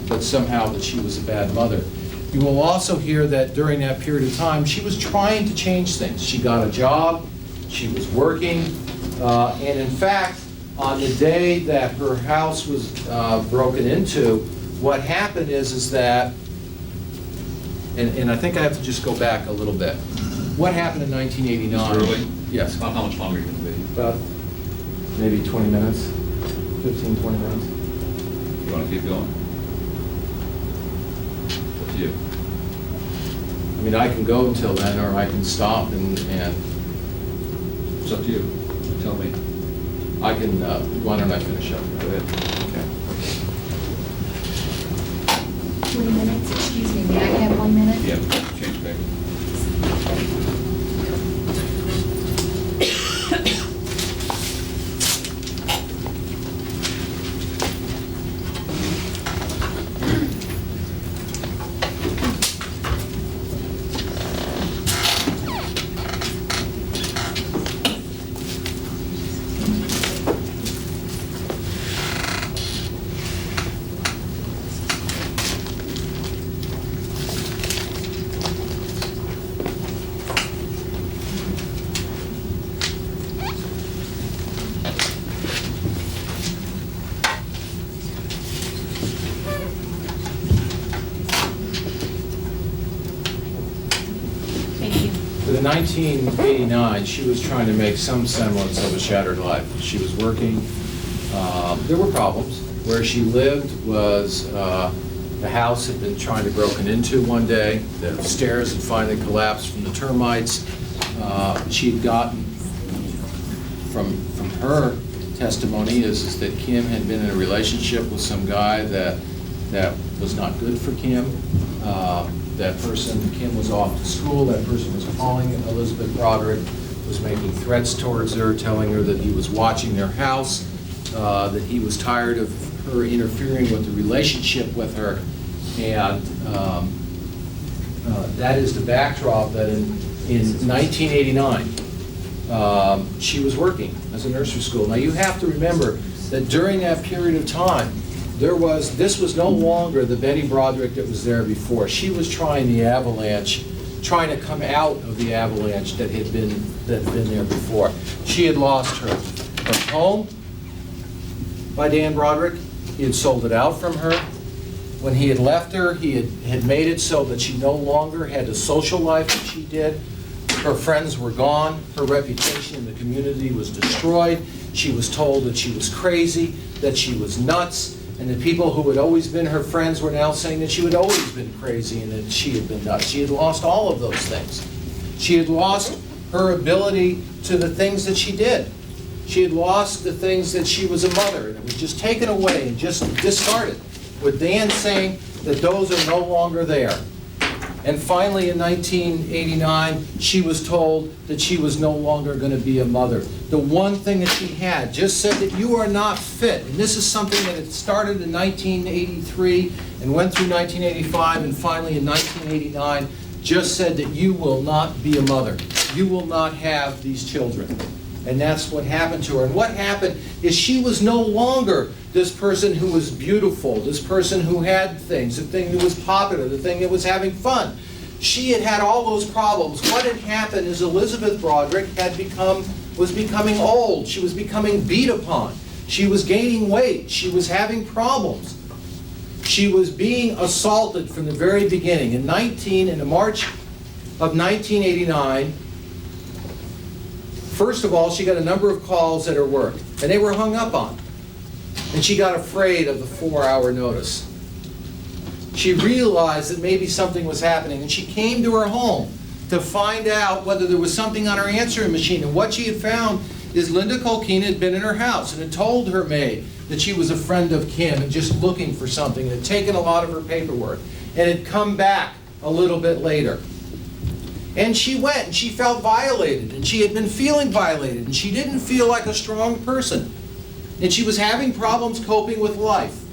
but somehow that she was a bad mother. You will also hear that during that period of time, she was trying to change things. She got a job, she was working, and in fact, on the day that her house was broken into, what happened is that, and I think I have to just go back a little bit. What happened in 1989? Mr. Early? Yes. About how much longer are you going to be? About maybe 20 minutes, 15, 20 minutes. You want to keep going? It's up to you. I mean, I can go until then, or I can stop and It's up to you. Tell me. I can, why don't I finish up? Go ahead. Okay. 20 minutes, excuse me, may I have 1 minute? Yeah, change back. In 1989, she was trying to make some semblance of a shattered life. She was working. There were problems. Where she lived was, the house had been trying to be broken into one day. The stairs had finally collapsed from the termites. She had gotten, from her testimony, is that Kim had been in a relationship with some guy that was not good for Kim. That person, Kim was off to school, that person was calling Elisabeth Broderick, was making threats towards her, telling her that he was watching their house, that he was tired of her interfering with the relationship with her. And that is the backdrop that in 1989, she was working as a nursery school. Now you have to remember that during that period of time, this was no longer the Betty Broderick that was there before. She was trying to come out of the avalanche that had been there before. She had lost her home by Dan Broderick. He had sold it out from her. When he had left her, he had made it so that she no longer had a social life that she did. Her friends were gone. Her reputation in the community was destroyed. She was told that she was crazy, that she was nuts. And the people who had always been her friends were now saying that she had always been crazy and that she had been nuts. She had lost all of those things. She had lost her ability to the things that she did. She had lost the things that she was a mother, and it was just taken away and just discarded, with Dan saying that those are no longer there. And finally, in 1989, she was told that she was no longer going to be a mother. The one thing that she had just said that you are not fit. And this is something that had started in 1983 and went through 1985, and finally in 1989 just said that you will not be a mother. You will not have these children. And that's what happened to her. And what happened is she was no longer this person who was beautiful, this person who had things, the thing that was popular, the thing that was having fun. She had had all those problems. What had happened is Elisabeth Broderick was becoming old. She was becoming beat upon. She was gaining weight. She was having problems. She was being assaulted from the very beginning. In March of 1989, first of all, she got a number of calls at her work, and they were hung up on. And she got afraid of the 4-hour notice. She realized that maybe something was happening, and she came to her home to find out whether there was something on her answering machine. And what she had found is Linda Kolkena had been in her house and had told her maid that she was a friend of Kim and just looking for something, and had taken a lot of her paperwork, and had come back a little bit later. And she went, and she felt violated, and she had been feeling violated, and she didn't feel like a strong person. And she was having problems coping with life.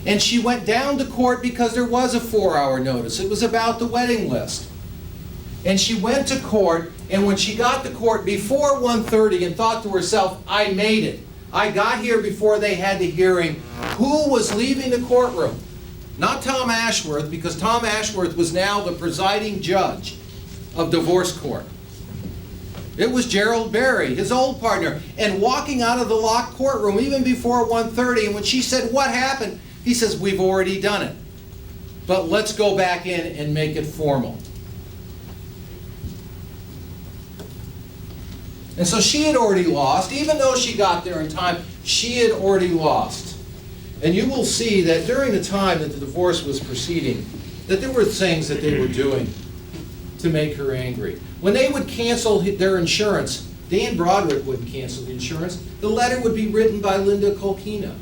And she went down to court because there was a 4-hour notice. It was about the wedding list. And she went to court, and when she got to court before 1:30 and thought to herself, I made it. I got here before they had the hearing. Who was leaving the courtroom? Not Tom Ashworth, because Tom Ashworth was now the presiding judge of divorce court. It was Gerald Berry, his old partner, and walking out of the locked courtroom even before 1:30, and when she said, what happened? He says, we've already done it. But let's go back in and make it formal. And so she had already lost. Even though she got there in time, she had already lost. And you will see that during the time that the divorce was proceeding, that there were things that they were doing to make her angry. When they would cancel their insurance, Dan Broderick wouldn't cancel the insurance. The letter would be written by Linda Kolkena.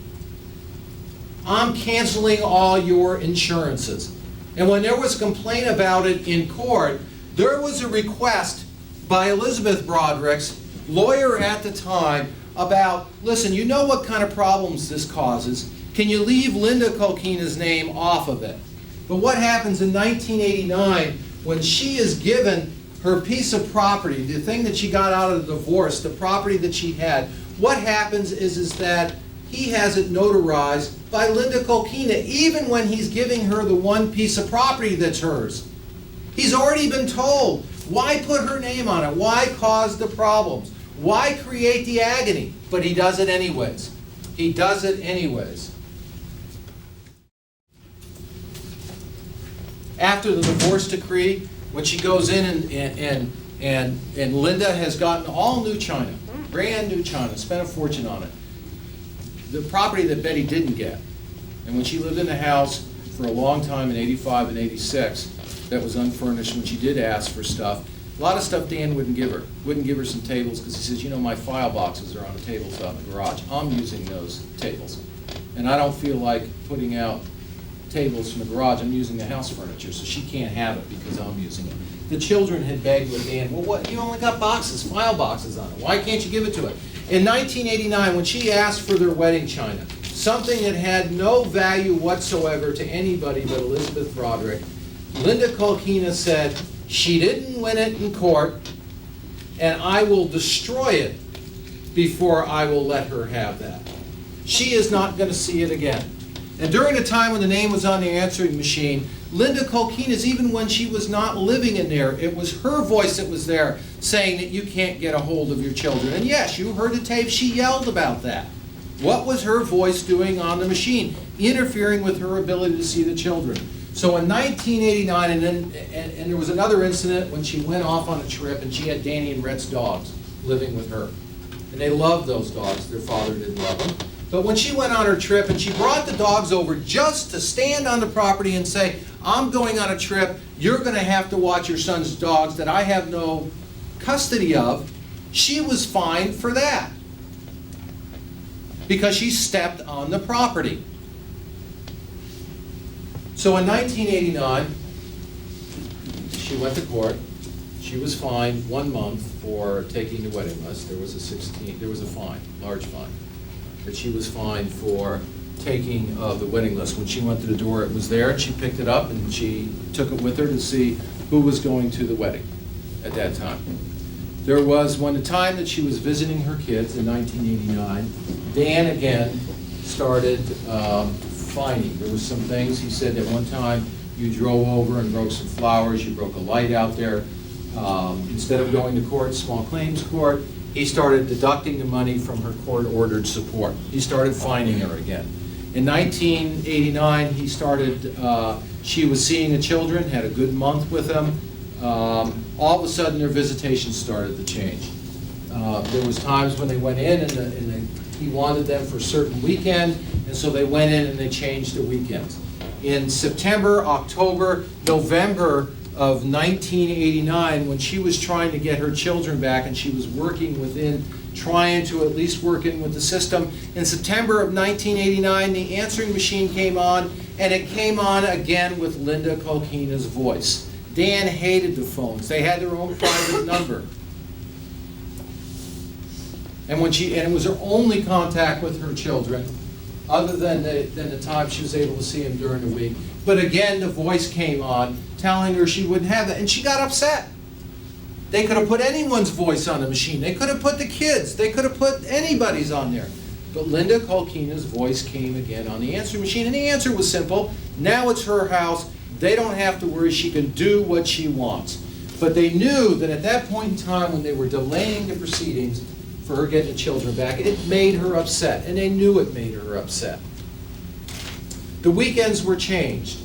I'm canceling all your insurances. And when there was a complaint about it in court, there was a request by Elisabeth Broderick's lawyer at the time about, listen, you know what kind of problems this causes. Can you leave Linda Kolkena's name off of it? But what happens in 1989 when she is given her piece of property, the thing that she got out of the divorce, the property that she had, what happens is that he has it notarized by Linda Kolkena, even when he's giving her the one piece of property that's hers. He's already been told, why put her name on it? Why cause the problems? Why create the agony? But he does it anyways. He does it anyways. After the divorce decree, when she goes in and Linda has gotten all new china, brand new china, spent a fortune on it. The property that Betty didn't get. And when she lived in the house for a long time in 85 and 86, that was unfurnished, when she did ask for stuff, a lot of stuff Dan wouldn't give her. Wouldn't give her some tables because he says, you know, my file boxes are on the tables out in the garage. I'm using those tables. And I don't feel like putting out tables from the garage. I'm using the house furniture, so she can't have it because I'm using it. The children had begged with Dan, well, what, you only got boxes, file boxes on it. Why can't you give it to her? In 1989, when she asked for their wedding china, something that had no value whatsoever to anybody but Elisabeth Broderick, Linda Kolkena said, she didn't win it in court, and I will destroy it before I will let her have that. She is not going to see it again. And during the time when the name was on the answering machine, Linda Kolkena's, even when she was not living in there, it was her voice that was there saying that you can't get a hold of your children. And yes, you heard the tape, she yelled about that. What was her voice doing on the machine? Interfering with her ability to see the children. So in 1989, and there was another incident when she went off on a trip and she had Danny and Rhett's dogs living with her. And they loved those dogs. Their father didn't love them. But when she went on her trip and she brought the dogs over just to stand on the property and say, I'm going on a trip, you're going to have to watch your son's dogs that I have no custody of, she was fined for that. Because she stepped on the property. So in 1989, she went to court. She was fined 1 month for taking the wedding list. There was a fine, large fine, that she was fined for taking the wedding list. When she went to the door, it was there, and she picked it up, and she took it with her to see who was going to the wedding at that time. There was the time that she was visiting her kids in 1989, Dan again started fining. There was some things, he said that one time you drove over and broke some flowers, you broke a light out there. Instead of going to court, small claims court, he started deducting the money from her court-ordered support. He started fining her again. In 1989, she was seeing the children, had a good month with them. All of a sudden, their visitation started to change. There was times when they went in and he wanted them for a certain weekend, and so they went in and they changed the weekends. In September, October, November of 1989, when she was trying to get her children back and she was trying to at least work in with the system, in September of 1989, the answering machine came on, and it came on again with Linda Kolkena's voice. Dan hated the phones. They had their own private number. And it was her only contact with her children, other than the time she was able to see them during the week. But again, the voice came on, telling her she wouldn't have that, and she got upset. They could have put anyone's voice on the machine. They could have put the kids. They could have put anybody's on there. But Linda Kolkena's voice came again on the answering machine, and the answer was simple. Now it's her house. They don't have to worry. She can do what she wants. But they knew that at that point in time, when they were delaying the proceedings for her getting the children back, it made her upset, and they knew it made her upset. The weekends were changed.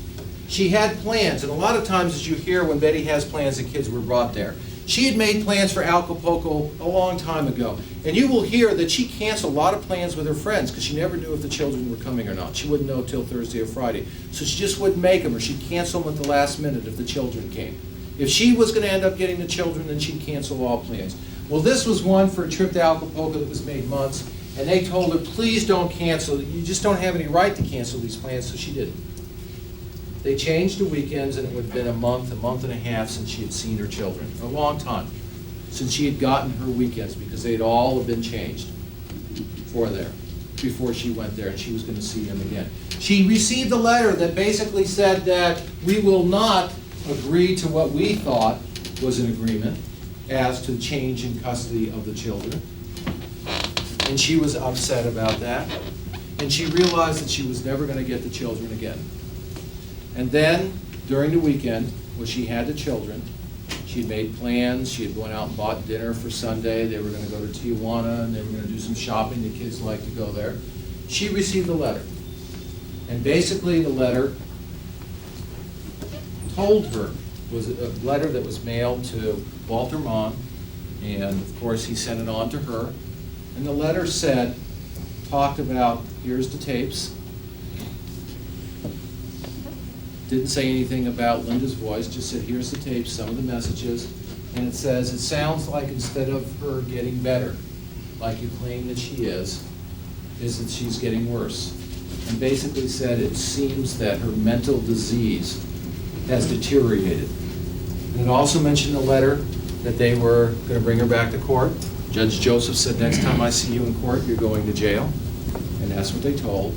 She had plans, and a lot of times, as you hear when Betty has plans, the kids were brought there. She had made plans for Acapulco a long time ago, and you will hear that she canceled a lot of plans with her friends because she never knew if the children were coming or not. She wouldn't know till Thursday or Friday, so she just wouldn't make them, or she'd cancel them at the last minute if the children came. If she was going to end up getting the children, then she'd cancel all plans. Well, this was one for a trip to Acapulco that was made months, and they told her, please don't cancel. You just don't have any right to cancel these plans, so she didn't. They changed the weekends, and it would have been a month and a half since she had seen her children. A long time since she had gotten her weekends, because they'd all have been changed before she went there, and she was going to see them again. She received a letter that basically said that we will not agree to what we thought was an agreement as to change in custody of the children. And she was upset about that. And she realized that she was never going to get the children again. And then, during the weekend, when she had the children, she had made plans. She had gone out and bought dinner for Sunday. They were going to go to Tijuana, and they were going to do some shopping. The kids like to go there. She received a letter. And basically, the letter told her, was a letter that was mailed to Walter Mann, and of course he sent it on to her. And the letter talked about, here's the tapes. Didn't say anything about Linda's voice, just said, here's the tapes, some of the messages. And it says, it sounds like instead of her getting better, like you claim that she is that she's getting worse. And basically said it seems that her mental disease has deteriorated. And it also mentioned in the letter that they were going to bring her back to court. Judge Joseph said, next time I see you in court, you're going to jail. And that's what they told.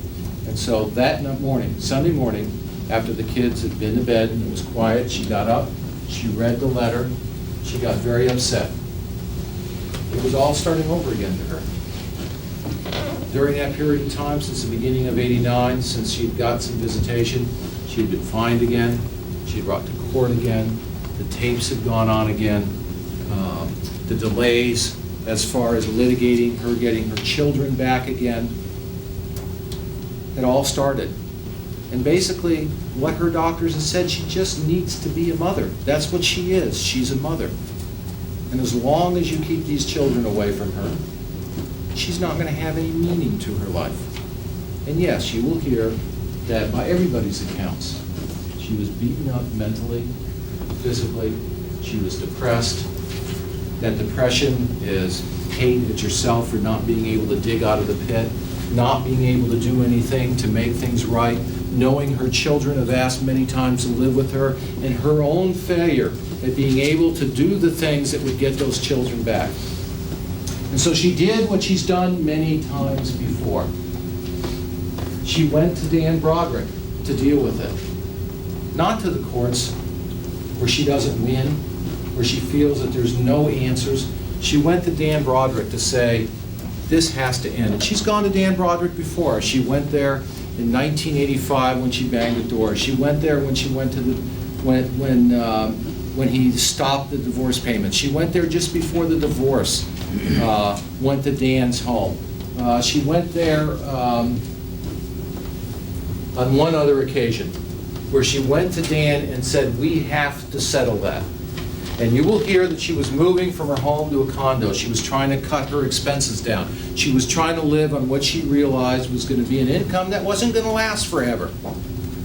And so that morning, Sunday morning, after the kids had been to bed and it was quiet, she got up, she read the letter, she got very upset. It was all starting over again to her. During that period of time, since the beginning of '89, since she had got some visitation, she had been fined again, she had brought to court again, the tapes had gone on again, the delays as far as litigating her getting her children back again, it all started. And basically, what her doctors have said, she just needs to be a mother. That's what she is. She's a mother. And as long as you keep these children away from her, she's not going to have any meaning to her life. And yes, you will hear that by everybody's accounts, she was beaten up mentally, physically, she was depressed. That depression is hate at yourself for not being able to dig out of the pit, not being able to do anything to make things right, knowing her children have asked many times to live with her, and her own failure at being able to do the things that would get those children back. And so she did what she's done many times before. She went to Dan Broderick to deal with it. Not to the courts, where she doesn't win, where she feels that there's no answers. She went to Dan Broderick to say, this has to end. And she's gone to Dan Broderick before. She went there in 1985 when she banged the door. She went there when she went to the, when he stopped the divorce payments. She went there just before the divorce, went to Dan's home. She went there on one other occasion, where she went to Dan and said, we have to settle that. And you will hear that she was moving from her home to a condo. She was trying to cut her expenses down. She was trying to live on what she realized was going to be an income that wasn't going to last forever.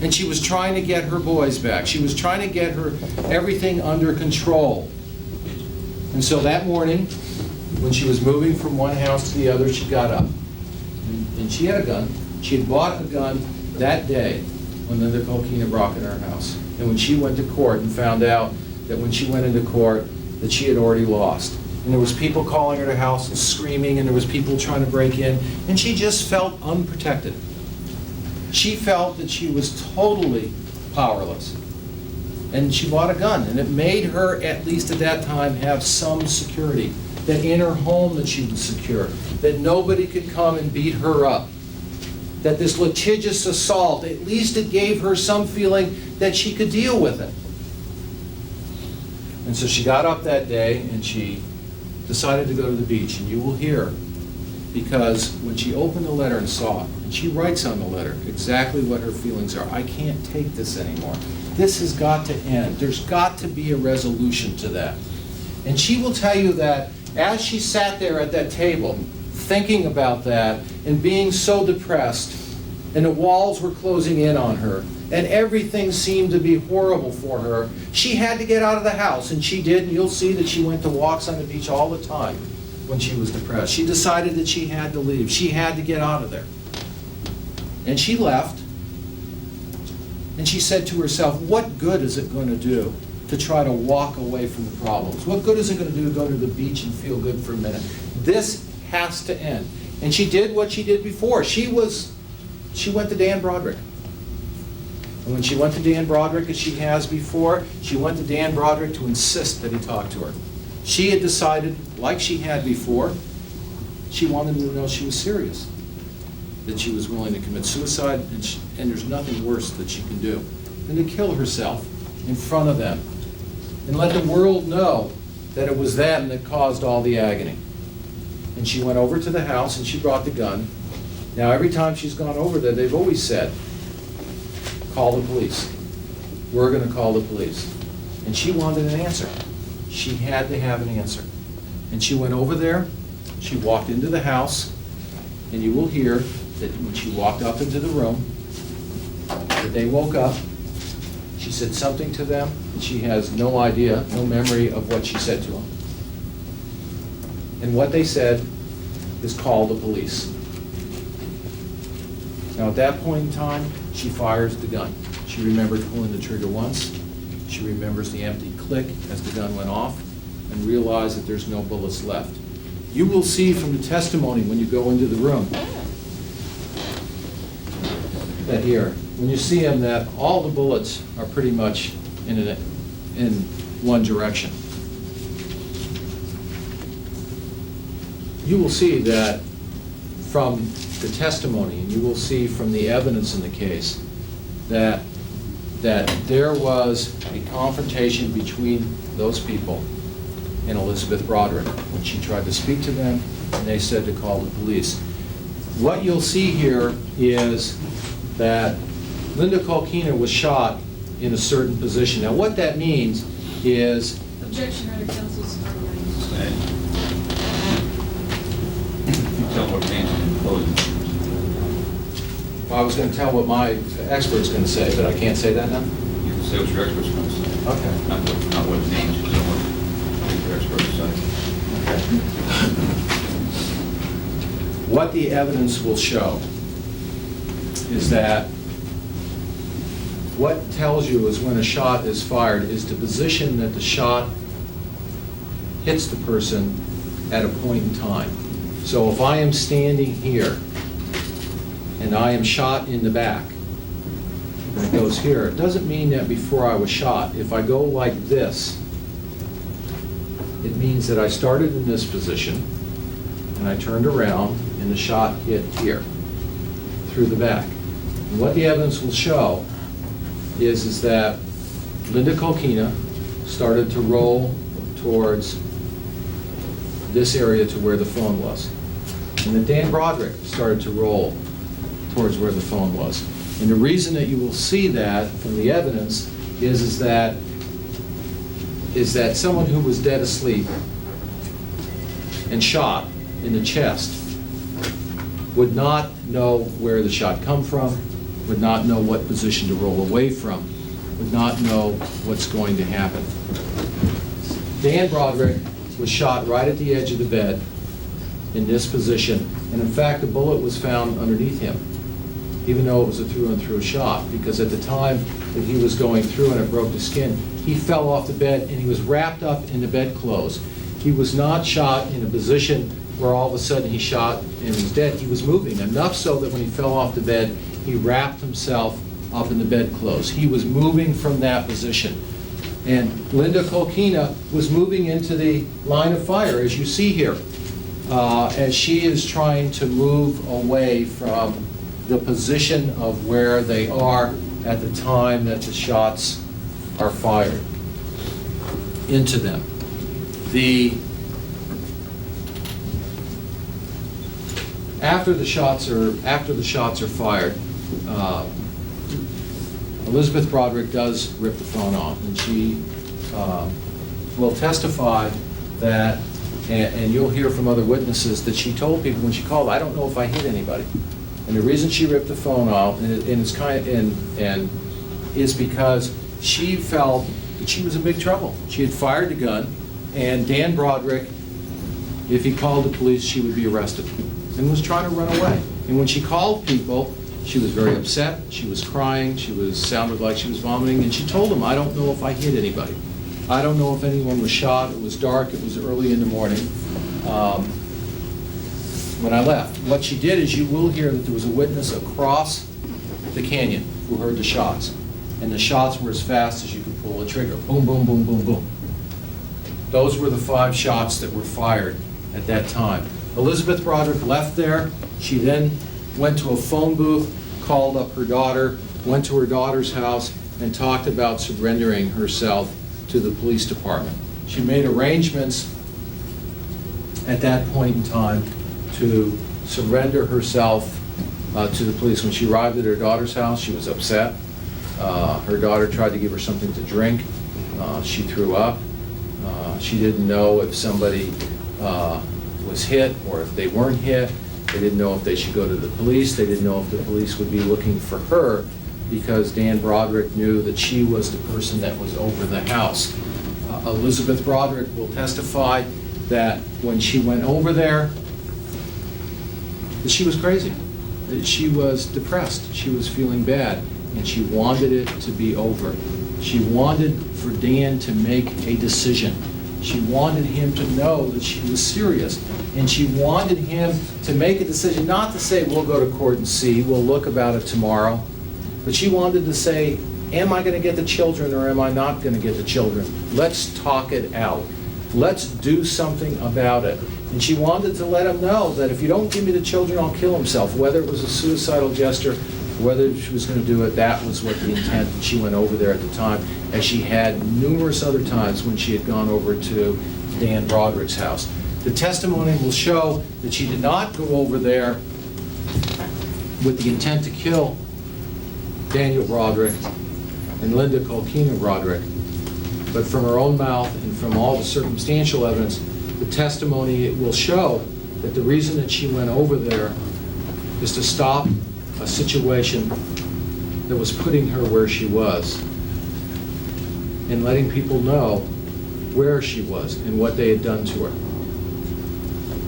And she was trying to get her boys back. She was trying to get her everything under control. And so that morning, when she was moving from one house to the other, she got up. And she had a gun. She had bought a gun that day when Linda Kolkena broke in her house. And when she went to court and found out that when she went into court that she had already lost. And there was people calling at her house and screaming, and there was people trying to break in, and she just felt unprotected. She felt that she was totally powerless. And she bought a gun, and it made her, at least at that time, have some security. That in her home that she was secure, that nobody could come and beat her up. That this litigious assault, at least it gave her some feeling that she could deal with it. And so she got up that day and she decided to go to the beach. And you will hear, because when she opened the letter and saw it, and she writes on the letter exactly what her feelings are. I can't take this anymore. This has got to end. There's got to be a resolution to that. And she will tell you that as she sat there at that table, thinking about that and being so depressed, and the walls were closing in on her, and everything seemed to be horrible for her, she had to get out of the house, and she did, and you'll see that she went to walks on the beach all the time when she was depressed. She decided that she had to leave. She had to get out of there. And she left, and she said to herself, what good is it going to do to try to walk away from the problems? What good is it going to do to go to the beach and feel good for a minute? This has to end. And she did what she did before. She went to Dan Broderick. And when she went to Dan Broderick, as she has before, she went to Dan Broderick to insist that he talk to her. She had decided, like she had before, she wanted him to know she was serious, that she was willing to commit suicide, and there's nothing worse that she can do than to kill herself in front of them and let the world know that it was them that caused all the agony. And she went over to the house and she brought the gun. Now, every time she's gone over there, they've always said, call the police. We're going to call the police. And she wanted an answer. She had to have an answer. And she went over there, she walked into the house, and you will hear that when she walked up into the room, that they woke up, she said something to them, and she has no idea, no memory of what she said to them. And what they said is call the police. Now at that point in time, she fires the gun. She remembers pulling the trigger once. She remembers the empty click as the gun went off and realized that there's no bullets left. You will see from the testimony when you go into the room that here, when you see them, that all the bullets are pretty much in one direction. You will see that from the testimony, and you will see from the evidence in the case, that there was a confrontation between those people and Elisabeth Broderick when she tried to speak to them, and they said to call the police. What you'll see here is that Linda Kolkena was shot in a certain position. Now, what that means is... Objection, under counsel's argument. Tell what names and clothes. I was going to tell what my expert's going to say, but I can't say that now? You can say what your expert's going to say. Okay. Not what names, you say what your expert's say. What the evidence will show is that what tells you is when a shot is fired is the position that the shot hits the person at a point in time. So if I am standing here and I am shot in the back, and it goes here, it doesn't mean that before I was shot. If I go like this, it means that I started in this position and I turned around and the shot hit here through the back. And what the evidence will show is that Linda Kolkena started to roll towards this area to where the phone was. And then Dan Broderick started to roll towards where the phone was. And the reason that you will see that from the evidence is that someone who was dead asleep and shot in the chest would not know where the shot come from, would not know what position to roll away from, would not know what's going to happen. Dan Broderick was shot right at the edge of the bed in this position, and in fact the bullet was found underneath him, even though it was a through and through shot, because at the time that he was going through and it broke the skin, he fell off the bed and he was wrapped up in the bedclothes. He was not shot in a position where all of a sudden he shot and was dead. He was moving enough so that when he fell off the bed, he wrapped himself up in the bedclothes. He was moving from that position. And Linda Kolkena was moving into the line of fire, as you see here, as she is trying to move away from the position of where they are at the time that the shots are fired into them. After the shots are fired, Elisabeth Broderick does rip the phone off, and she will testify that, and you'll hear from other witnesses, that she told people when she called, "I don't know if I hit anybody." And the reason she ripped the phone off, is because she felt that she was in big trouble. She had fired the gun, and Dan Broderick, if he called the police, she would be arrested, and was trying to run away. And when she called people, she was very upset, she was crying, sounded like she was vomiting, and she told them, "I don't know if I hit anybody. I don't know if anyone was shot. It was dark, it was early in the morning when I left." What she did is, you will hear that there was a witness across the canyon who heard the shots. And the shots were as fast as you could pull a trigger. Boom, boom, boom, boom, boom. Those were the 5 shots that were fired at that time. Elisabeth Broderick left there. She then went to a phone booth, called up her daughter, went to her daughter's house, and talked about surrendering herself to the police department. She made arrangements at that point in time to surrender herself to the police. When she arrived at her daughter's house, she was upset. Her daughter tried to give her something to drink. She threw up. She didn't know if somebody was hit or if they weren't hit. They didn't know if they should go to the police. They didn't know if the police would be looking for her, because Dan Broderick knew that she was the person that was over the house. Elisabeth Broderick will testify that when she went over there, that she was crazy. That she was depressed. She was feeling bad, and she wanted it to be over. She wanted for Dan to make a decision. She wanted him to know that she was serious, and she wanted him to make a decision, not to say, "We'll go to court and see, we'll look about it tomorrow," but she wanted to say, "Am I going to get the children or am I not going to get the children? Let's talk it out. Let's do something about it." And she wanted to let him know that if you don't give me the children, I'll kill himself. Whether it was a suicidal gesture, whether she was going to do it, that was what the intent. She went over there at the time, as she had numerous other times when she had gone over to Dan Broderick's house. The testimony will show that she did not go over there with the intent to kill Daniel Broderick and Linda Kolkena Broderick, but from her own mouth and from all the circumstantial evidence, the testimony will show that the reason that she went over there is to stop a situation that was putting her where she was and letting people know where she was and what they had done to her.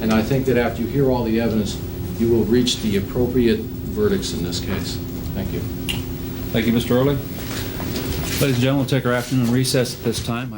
And I think that after you hear all the evidence, you will reach the appropriate verdicts in this case. Thank you. Thank you, Mr. Early. Ladies and gentlemen, we'll take our afternoon recess at this time.